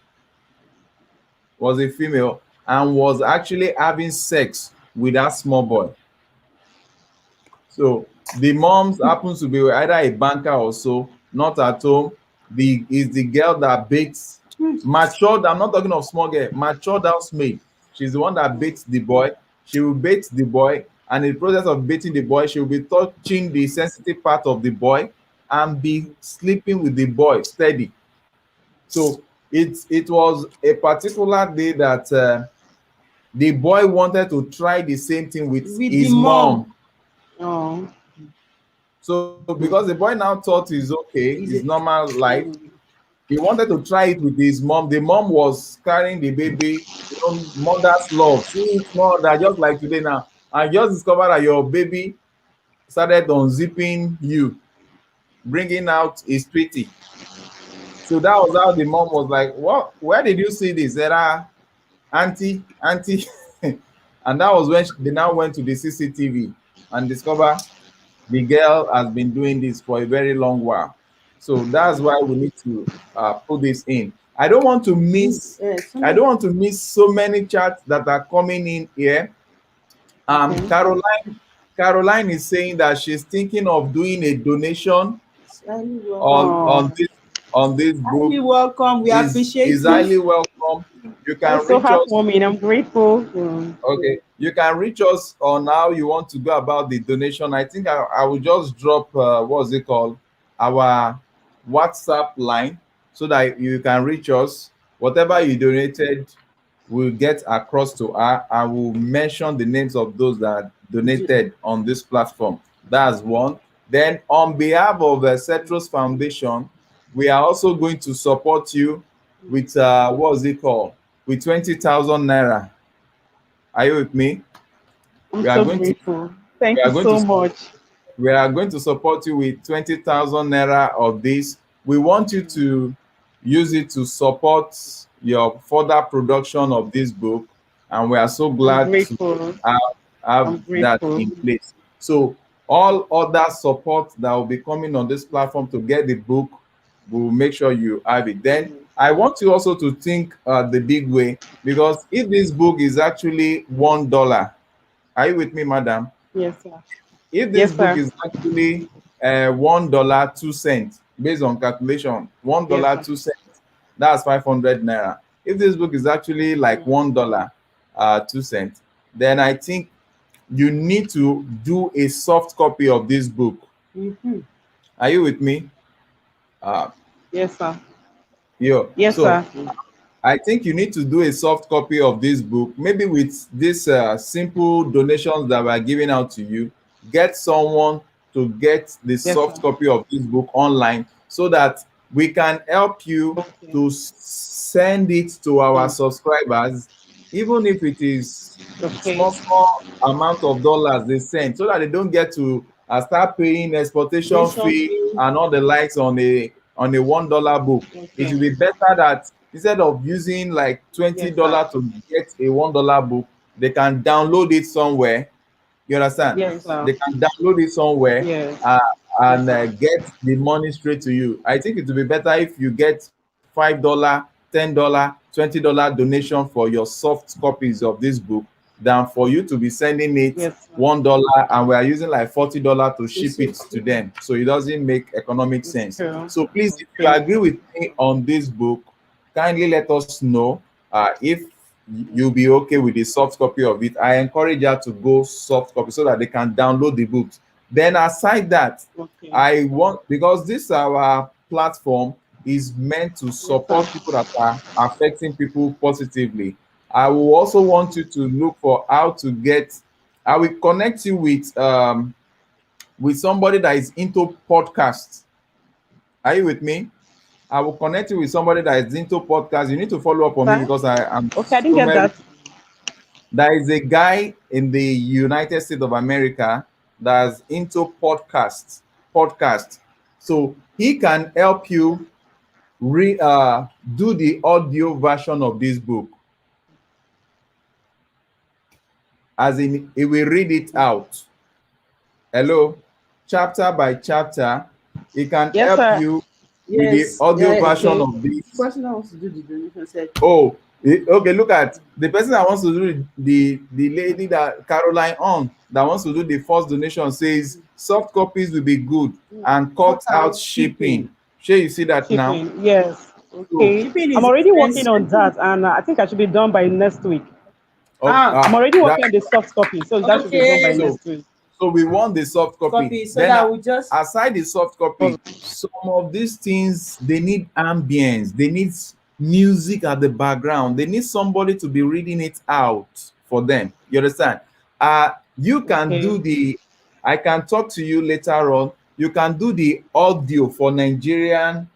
and was actually having sex with that small boy. So the moms happens to be either a banker or so, not at home. The girl that baits matured. I'm not talking of small girl, matured housemaid. She's the one that baits the boy. She will bait the boy, and in the process of baiting the boy, she will be touching the sensitive part of the boy and be sleeping with the boy steady. So it was a particular day that the boy wanted to try the same thing with
With the
his
mom.
mom.
Oh.
So because the boy now thought it's okay, it's
Is it?
normal life,
Mm.
he wanted to try it with his mom. The mom was carrying the baby, mother's love, sweet mother, just like today now. I just discovered that your baby started unzipping you, bringing out his treaty. So that was how the mom was like, "What? Where did you see this?" Said, auntie," and that was when they now went to the CCTV and discover the girl has been doing this for a very long while. So that's why we need to put this in. I don't want to miss. I
Somebody.
don't want to miss so many chats that are coming in here.
Okay.
Caroline is saying that she's thinking of doing a donation
Highly welcome.
on
Oh.
on this on this book.
Highly welcome. We appreciate
Is
you.
highly welcome. You can
That's so
reach us.
heartwarming. I'm grateful. Mm.
Okay, you can reach us on how you want to go about the donation. I think I will just drop what's it called, our WhatsApp line, so that you can reach us. Whatever you donated will get across to her. I will mention the names of those that donated on this platform. That's one. Then, on behalf of the Cetros Foundation, we are also going to support you with what's it called, with 20,000 naira. Are you with me?
I'm
We are
so
going to
grateful.
we
Thank
are
you
going to
so much.
we are going to support you with 20,000 naira of this. We want you to use it to support your further production of this book, and we are so
I'm
glad to
grateful.
have, have
I'm
that
grateful.
in place. So all other support that will be coming on this platform to get the book, we'll make sure you have it. Then I want you also to think the big way, because if this book is actually $1, are you with me, madam?
Yes, sir.
If this
Yes,
book
sir.
is actually $1.02, based on calculation, one
Yes,
dollar
sir.
two cents, that's 500 naira. If this book is actually like $1 2 cents, then I think you need to do a soft copy of this book.
Mhm.
Are you with me? Uh,
Yes, sir.
yeah.
Yes,
So
sir.
I think you need to do a soft copy of this book, maybe with these simple donations that we're giving out to you. Get someone to get the
Yes, sir.
soft copy of this book online so that we can help you
Okay.
to send it to our
Mm.
subscribers, even if it is
Okay.
small amount of dollars they send, so that they don't get to start paying exportation
Nation
fee
fee.
and all the likes on a $1 book. It
Okay.
will be better that instead of using like twenty
Yes, sir.
dollars to get a $1 book, they can download it somewhere. You understand?
Yes,
Yes.
sir.
They can download it somewhere
Yes.
uh,
Yes,
and
sir.
get the money straight to you. I think it will be better if you get $5, $10, $20 donation for your soft copies of this book than for you to be sending it
Yes, sir.
$1 and we are using like $40 to
To
ship it
see.
to them. So it doesn't make economic
It's
sense.
true.
So please, if you
Okay.
agree with me on this book, kindly let us know if you'll be okay with the soft copy of it. I encourage you to go soft copy so that they can download the books. Then aside that,
Okay.
I want, because this our platform is meant to
Yes, sir.
support people that are affecting people positively. I will also want you to look for how to get. I will connect you with somebody that is into podcasts. Are you with me? I will connect you with somebody that is into podcasts. You need to follow up on me
Sir?
because I am
Okay, I didn't
so
get
very.
that.
There is a guy in the United States of America that's into podcasts. Podcast. So he can help you do the audio version of this book. As in, he will read it out. Hello, chapter by chapter. It can
Yes,
help
sir.
you with the
Yes.
audio version
Okay.
of this.
Person that wants to do the donation said,
Oh, okay. Look at the person that wants to do the lady that Caroline on that wants to do the first donation says soft copies will be good and
cut
cut out
out
shipping.
shipping.
Sure, you see that now.
Shipping. Yes.
So,
Okay.
Shipping
I'm
is
already working on
expensive.
that, and I think I should be done by next week.
Ah,
I'm already
that
working on the soft copy, so that should be done by
okay.
so
next week.
so we want the soft copy.
Copy so
Then
that we just
aside the soft copy, some of these things they need ambience, they need music at the background, they need somebody to be reading it out for them. You understand? You can
Okay.
do the I can talk to you later on. You can do the audio for Nigerian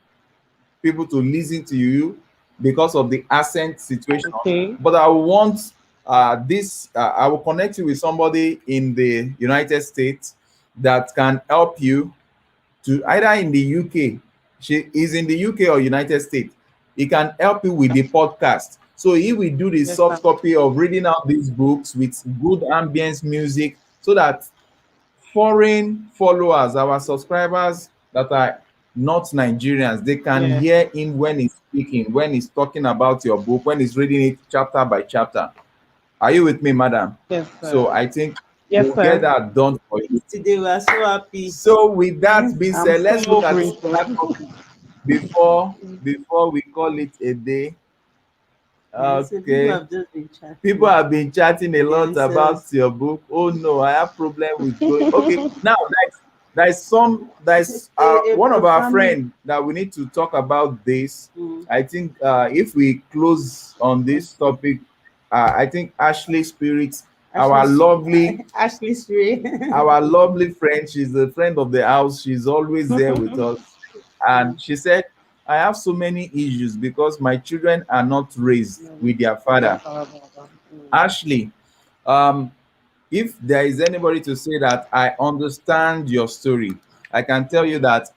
people to listen to you because of the accent situation.
Okay.
But I want this, I will connect you with somebody in the United States that can help you to either in the UK, she is in the UK or United States. He can help you with the podcast. So he will do the
Yes, sir.
soft copy of reading out these books with good ambience music so that foreign followers, our subscribers that are not Nigerians, they can
Yeah.
hear him when he's speaking, when he's talking about your book, when he's reading it chapter by chapter. Are you with me, madam?
Yes,
So
sir.
I think
Yes,
we'll get
sir.
that done for you.
today we are so happy.
So with that being
I'm
said, let's
so
look at
grateful.
that topic before we call it a day.
So people
Okay.
have just been
People
chatting
have been chatting a lot about
themselves.
your book. Oh no, I have problem with going. Okay, now there's one
A
of our
family.
friend that we need to talk about this.
Mm.
I think if we close on this topic, I think Ashley Spirits, our
Ashley's
lovely
Ashley's Ray.
our lovely friend, she's a friend of the house, she's always there with us, and she said, I have so many issues because my children are not raised with their father. Ashley, um, if there is anybody to say that I understand your story, I can tell you that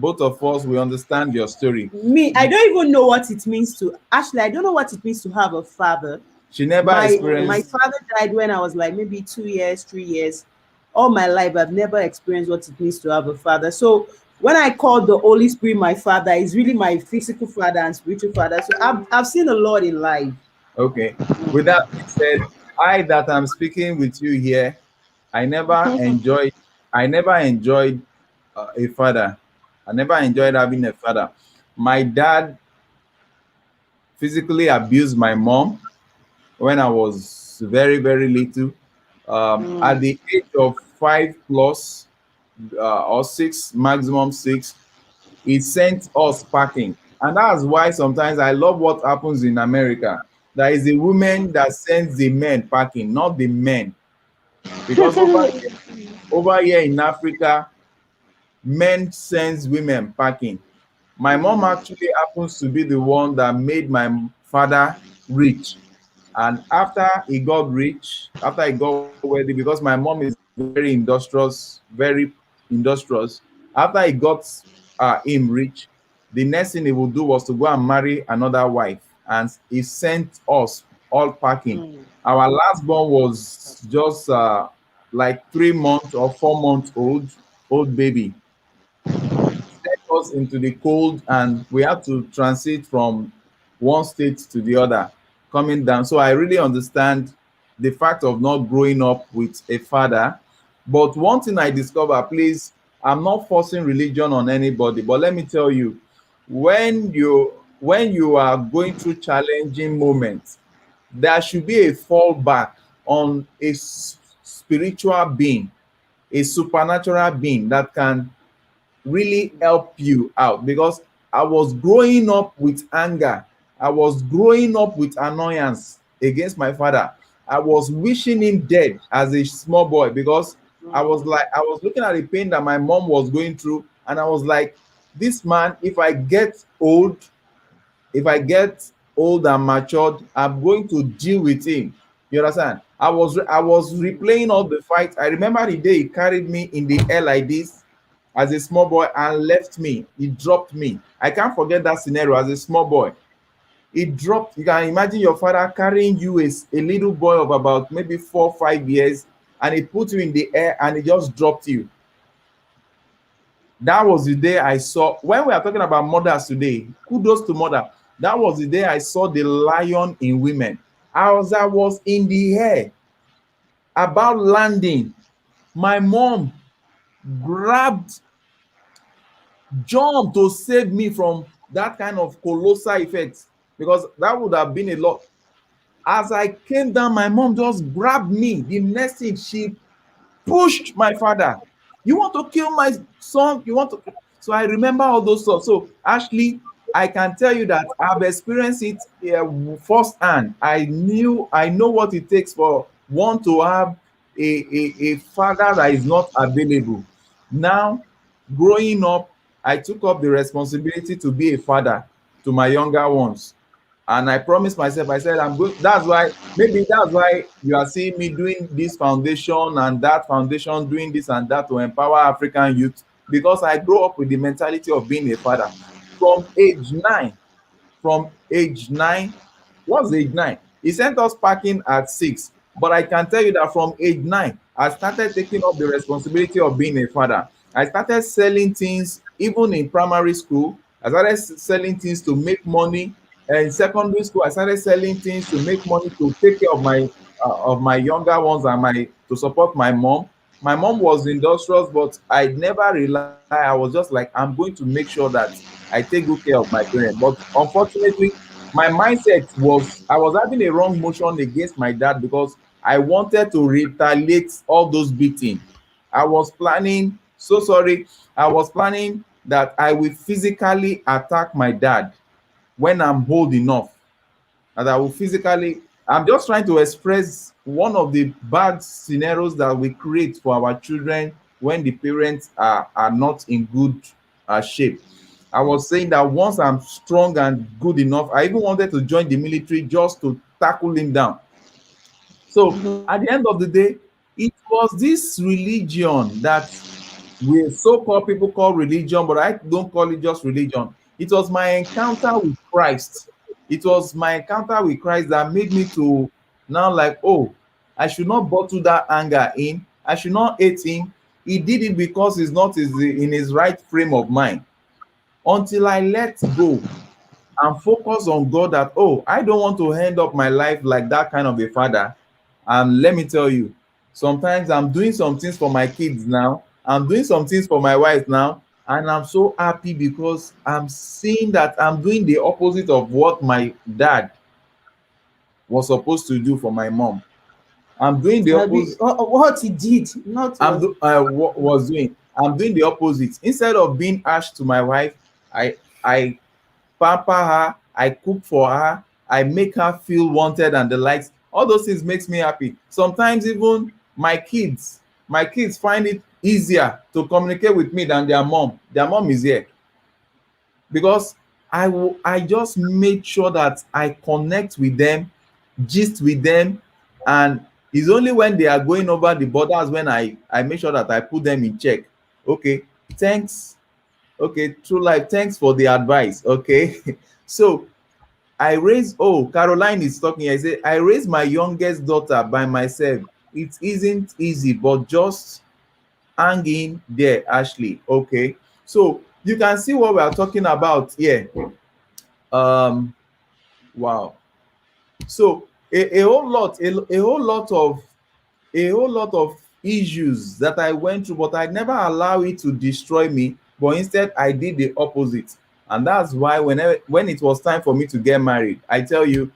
both of us, we understand your story.
Me, I don't even know what it means to Ashley. I don't know what it means to have a father.
She never
My
experienced.
father died when I was like maybe 2 years, 3 years. All my life, I've never experienced what it means to have a father. So when I call the Holy Spirit my father, it's really my physical father and spiritual father. So I've seen a lot in life.
Okay. With that being said, I that I'm speaking with you here, I never enjoyed. I never enjoyed a father. I never enjoyed having a father. My dad physically abused my mom when I was very, very little. At the age of 5 plus or 6, maximum 6, he sent us packing. And that's why sometimes I love what happens in America. There is a woman that sends the men packing, not the men. Because over here in Africa, men sends women packing. My mom actually happens to be the one that made my father rich. And after he got wealthy, because my mom is very industrious. After he got him rich, the next thing he would do was to go and marry another wife, and he sent us all packing. Our last born was just like 3 months or 4 months old baby. Sent us into the cold, and we had to transit from one state to the other coming down. So I really understand the fact of not growing up with a father. But one thing I discover, please, I'm not forcing religion on anybody, but let me tell you, when you are going through challenging moments, there should be a fallback on a spiritual being, a supernatural being that can really help you out, because I was growing up with anger. I was growing up with annoyance against my father. I was wishing him dead as a small boy, because I was looking at the pain that my mom was going through, and I was like, this man, if I get old and matured, I'm going to deal with him. You understand? I was replaying all the fights. I remember the day he carried me in the air like this as a small boy and left me. He dropped me. I can't forget that scenario as a small boy. He dropped. You can imagine your father carrying you as a little boy of about maybe 4 or 5 years, and he put you in the air and he just dropped you. That was the day I saw, when we are talking about mothers today, kudos to mother. That was the day I saw the lion in women. As I was in the air about landing, my mom grabbed, jumped to save me from that kind of colossal effect, because that would have been a lot. As I came down, my mom just grabbed me. The next thing, she pushed my father. You want to kill my son? You want to? So I remember all those stuff. So Ashley, I can tell you that I've experienced it firsthand. I know what it takes for one to have a father that is not available. Now, growing up, I took up the responsibility to be a father to my younger ones. And I promised myself, I said, I'm good. That's why, maybe that's why you are seeing me doing this foundation and that foundation, doing this and that to empower African youth, because I grew up with the mentality of being a father from age 9. From age 9, what's age 9? He sent us packing at 6. But I can tell you that from age 9, I started taking up the responsibility of being a father. I started selling things even in primary school. I started selling things to make money. And in secondary school, I started selling things to make money to take care of my younger ones and my to support my mom. My mom was industrious, but I never relied. I was just like, I'm going to make sure that I take good care of my parents. But unfortunately, my mindset was, I was having a wrong motion against my dad because I wanted to retaliate all those beating. I was planning, so sorry, I was planning that I will physically attack my dad when I'm old enough, that I will physically. I'm just trying to express one of the bad scenarios that we create for our children when the parents are not in good shape. I was saying that once I'm strong and good enough, I even wanted to join the military just to tackle him down. So at the end of the day, it was this religion that we so-called people call religion, but I don't call it just religion. It was my encounter with Christ. It was my encounter with Christ that made me to now like, oh, I should not bottle that anger in. I should not hate him. He did it because he's not in his right frame of mind. Until I let go and focus on God, that, oh, I don't want to end up my life like that kind of a father. And let me tell you, sometimes I'm doing some things for my kids now, I'm doing some things for my wife now, and I'm so happy because I'm seeing that I'm doing the opposite of what my dad was supposed to do for my mom. I'm doing the opposite.
What he did, not what.
Was doing. I'm doing the opposite. Instead of being harsh to my wife, I pamper her, I cook for her, I make her feel wanted and the likes. All those things makes me happy. Sometimes even my kids find it easier to communicate with me than their mom. Their mom is here because I just made sure that I connect with them, gist with them, and it's only when they are going over the borders when I make sure that I put them in check. Okay, thanks. Okay, true life, thanks for the advice. Okay. So I raised, oh, Caroline is talking. I say, I raised my youngest daughter by myself. It isn't easy, but just hang in there, Ashley. Okay. So you can see what we are talking about here. Um, wow. So a whole lot of issues that I went through, but I never allow it to destroy me, but instead I did the opposite. And that's why when it was time for me to get married, I tell you,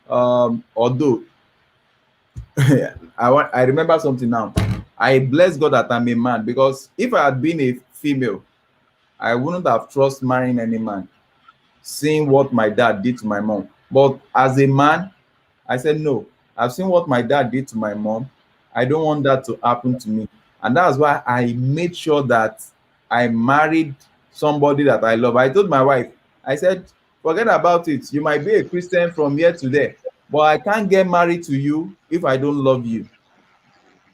although I remember something now. I bless God that I'm a man, because if I had been a female, I wouldn't have trust marrying any man, seeing what my dad did to my mom. But as a man, I said, no, I've seen what my dad did to my mom. I don't want that to happen to me. And that's why I made sure that I married somebody that I love. I told my wife, I said, forget about it. You might be a Christian from here to there, but I can't get married to you if I don't love you.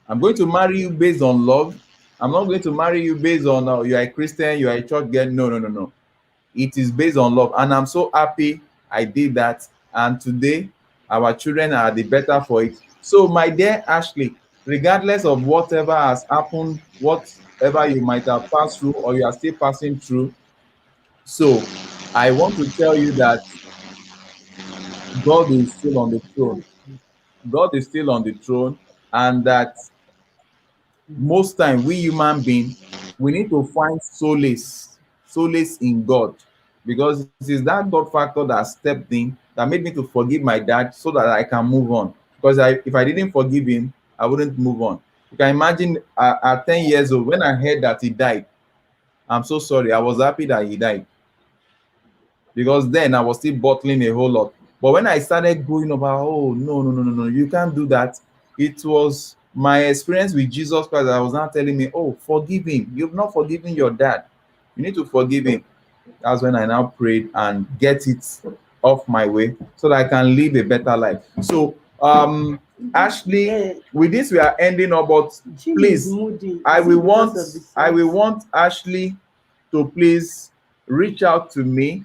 I'm going to marry you based on love. I'm not going to marry you based on you are a Christian, you are a church girl. No, no, no, no. It is based on love, and I'm so happy I did that. And today our children are the better for it. So my dear Ashley, regardless of whatever has happened, whatever you might have passed through or you are still passing through. So I want to tell you that God is still on the throne. God is still on the throne, and that most time we human being, we need to find solace in God, because it is that God factor that stepped in that made me to forgive my dad so that I can move on. Because if I didn't forgive him, I wouldn't move on. You can imagine at 10 years old when I heard that he died. I'm so sorry, I was happy that he died, because then I was still bottling a whole lot. But when I started going about, oh no, no, no, no, no, you can't do that. It was my experience with Jesus Christ that was not telling me, oh, forgive him. You've not forgiven your dad. You need to forgive him. That's when I now prayed and get it off my way so that I can live a better life. So, Ashley, with this we are ending up, but
Jim is
please,
moody.
I
Is it
will want
because of the
I will
sex?
want Ashley to please reach out to me.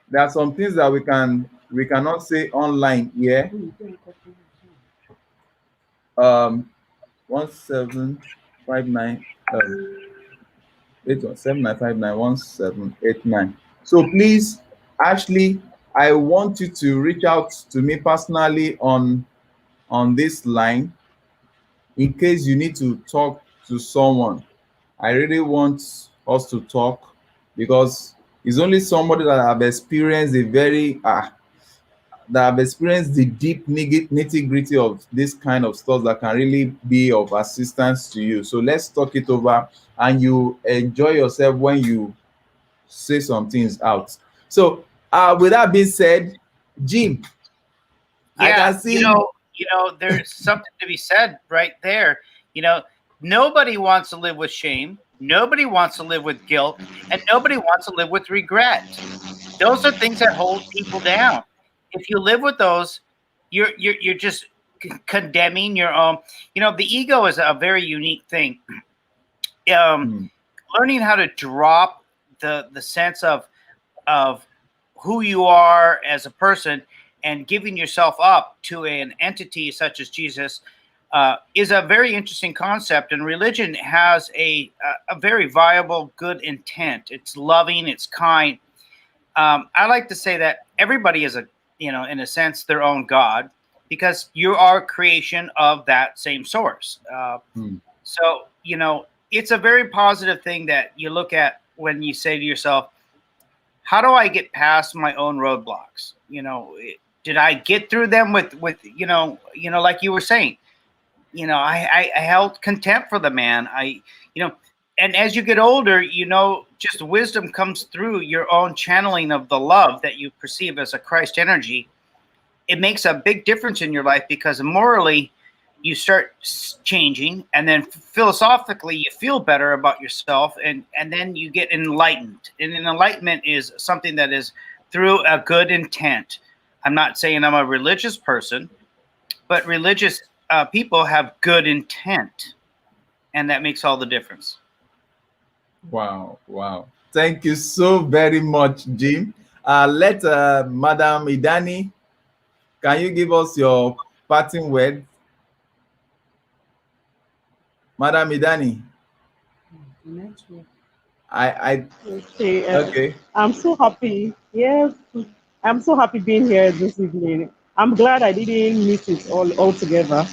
There are some things that we cannot say online here. Um 1759 8179591789. So please, Ashley, I want you to reach out to me personally on this line in case you need to talk to someone. I really want us to talk, because it's only somebody that have experienced a very that have experienced the deep nitty gritty of this kind of stuff that can really be of assistance to you. So let's talk it over, and you enjoy yourself when you say some things out. So, with that being said, Jim, I
Yeah,
can see.
there's something to be said right there. You know, nobody wants to live with shame. Nobody wants to live with guilt, and nobody wants to live with regret. Those are things that hold people down. If you live with those, you're just condemning your own. The ego is a very unique thing. Um,
Hmm,
Learning how to drop the sense of who you are as a person and giving yourself up to an entity such as Jesus is a very interesting concept. And religion has a very viable, good intent. It's loving, it's kind. I like to say that everybody is in a sense, their own God, because you are a creation of that same source.
hmm.
So, it's a very positive thing that you look at when you say to yourself, how do I get past my own roadblocks? Did I get through them with like you were saying, I held contempt for the man. And as you get older, just wisdom comes through your own channeling of the love that you perceive as a Christ energy. It makes a big difference in your life, because morally you start changing, and then philosophically you feel better about yourself, and then you get enlightened. And an enlightenment is something that is through a good intent. I'm not saying I'm a religious person, but religious people have good intent, and that makes all the difference.
Wow, wow. Thank you so very much, Jim. Let Madam Idani, can you give us your parting word? Madam Idani,
Network.
I
Okay,
okay.
I'm so happy. Yes, I'm so happy being here this evening. I'm glad I didn't miss it all altogether.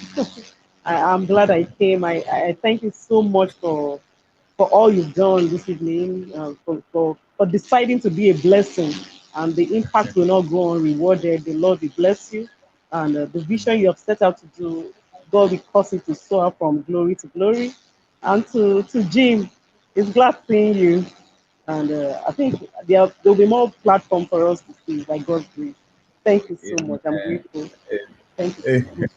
I'm glad I came. I thank you so much for all you've done this evening, for deciding to be a blessing. And the impact will not go unrewarded. The Lord will bless you. And the vision you have set out to do, God will cause it to soar from glory to glory. And to Jim, it's glad seeing you. And I think there'll be more platform for us to see by God's grace. Thank you so much. I'm
Amen.
grateful. Thank you
Eh,
so much.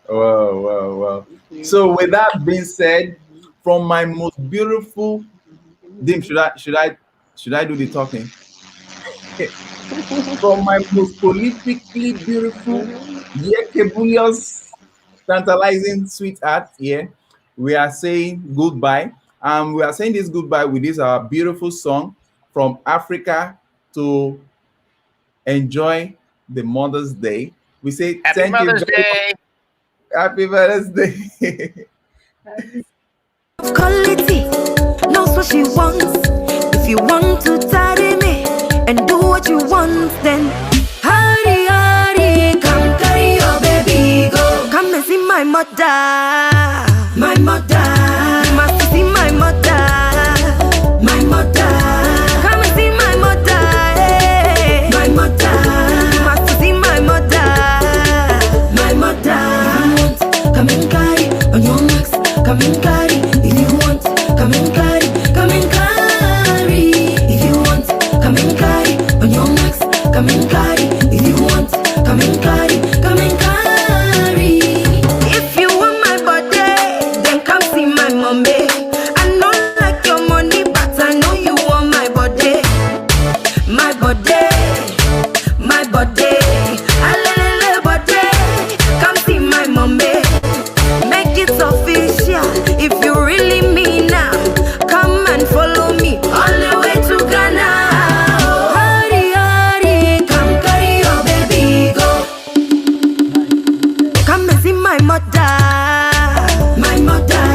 Wow, wow, wow.
Thank you.
So with that being said, from my most beautiful Dim, should I do the talking? From my most prolifically beautiful, yet fabulous, tantalizing sweetheart here, we are saying goodbye. And we are saying this goodbye with this our beautiful song from Africa to enjoy the Mother's Day. We say
Happy
thank you
Mother's
very much.
Day.
Happy birthday.
Quality knows what she wants. If you want to tidy me and do what you want, then hurry, hurry, come carry your baby, go. Come and see my mother, my mother. You must see my mother, my mother. Come and see my mother, hey. My mother. You must see my mother, my mother. Come and carry on your marks, come and carry. If you want, come and carry, come and carry. If you want, come and carry on your marks, come and carry. If you want, come and carry, come and carry. If you want my body, then come see my mommy. I know like your money, but I know you want my body, my body, my body. Alele body, come see my mommy. Make it official if you really mean now. Come and follow me all the way to Ghana. Hurry, hurry, come carry your baby, go. Come and see my mother, my mother.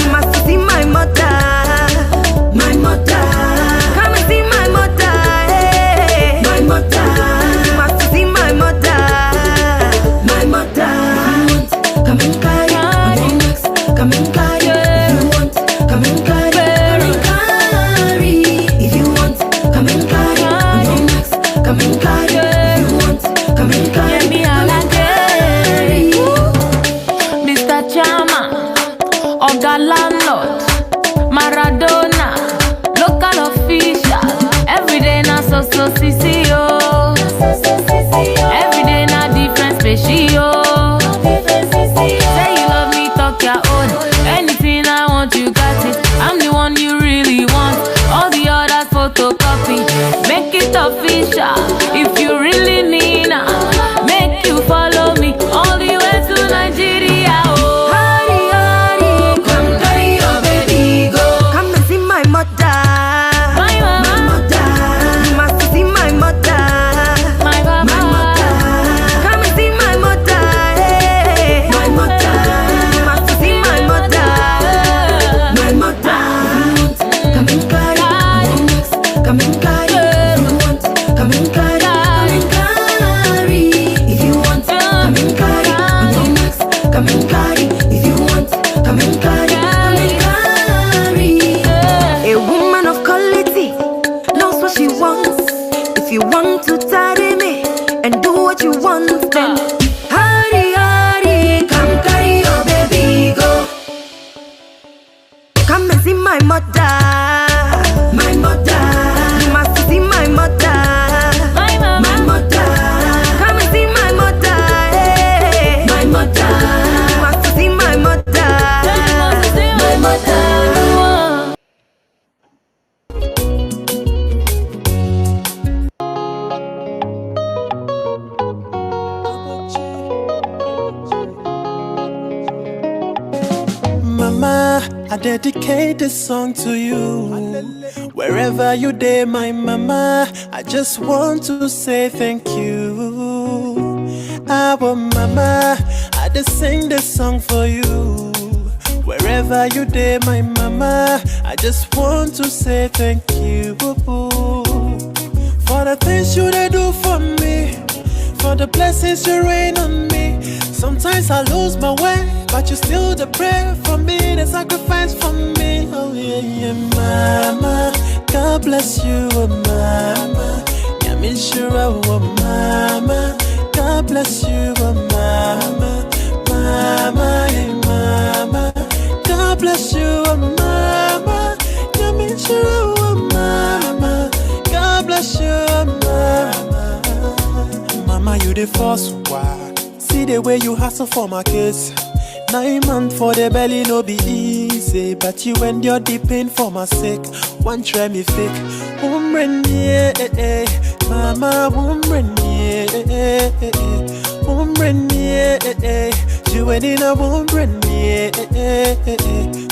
You must see my mother, my mother. Come and see my mother, hey. My mother. You must see my mother, my mother. Come and carry on your necks, come and carry. If you want, come and carry, come and carry. If you want, come and carry on your necks, come and carry. If you want, come and carry,
Get me
come
all
and carry.
Mr. Chama, Oga Landlord, Maradona, local official. Every day na so CCO. Every day na different species. Say you love me, talk your own. Anything I want, you got it. I'm the one you really want. All the others photocopy. Make it official. If you really need make you follow me all the way to Nigeria. Oh.
Hurry, hurry, come carry your baby, go. Come and see my mother,
My mama,
my mother. You must see my mother,
my papa,
my mother. Come and see my mother, hey. My mother. You must see my mother, my mother. Come and carry on your necks, come and carry. If you want, come and carry, come and carry. If you want, come and carry on your necks, come and carry. If you want, come and carry, come and carry. A woman of quality knows what she wants. If you want to tidy me and do what you want, then hurry, hurry, come carry your baby, go. Come and see my mother, my mother. You must see my mother,
my mama,
my mother. Come and see my mother, hey. My mother. You must see my mother, my mother.
Mama, I dedicate this song to you. Wherever you day, my mama, I just want to say thank you. Our mama, I just sing this song for you. Wherever you day, my mama, I just want to say thank you. For the things you they do for me, for the blessings you rain on me. Sometimes I lose my way, but you still the prayer for me, the sacrifice for me. Oh yeah, yeah, mama. God bless you, oh mama. Yamishura, oh mama. God bless you, oh mama. Mama, hey mama. God bless you, oh mama. Yamishura, oh mama. God bless you, oh mama. Mama, you the first one. See the way you hustle for my kids. 9 months for the belly no be easy, but you endure the pain for my sake. One try me fake, yeah, mama, yeah, yeah, you ain't in a yeah,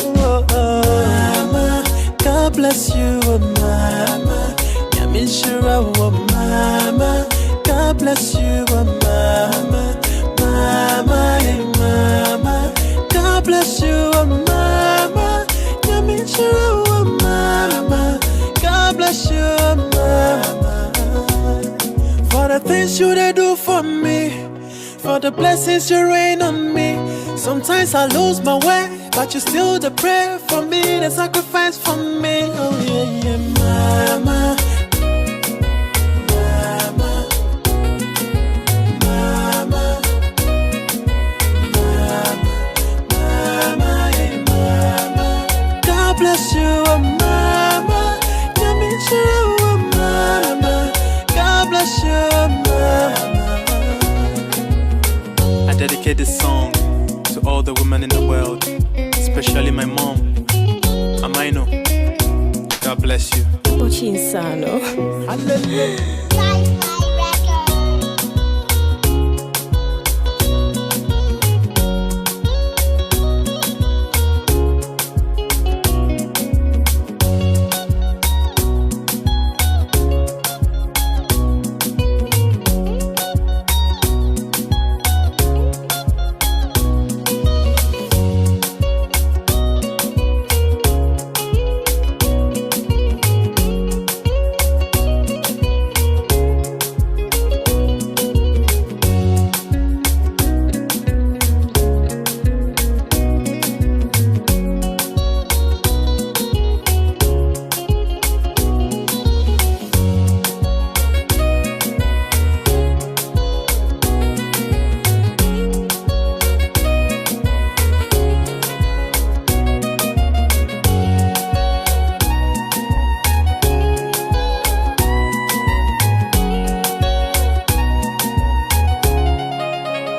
oh, mama, God bless you, oh mama, Yamishura, oh mama, God bless you, oh mama, mama, hey mama. bless you, oh mama. Nyamichiro, oh mama. God bless you, oh mama. For the things you they do for me, for the blessings you rain on me. Sometimes I lose my way, but you still the prayer for me, the sacrifice for me. Oh yeah, yeah, mama. Mama. Mama. Mama, hey mama. God bless you, oh mama. Nyamichiro, oh mama. God bless you, oh mama.
I dedicate this song to all the women in the world, especially my mom. Amaino, God bless you.
Hallelujah.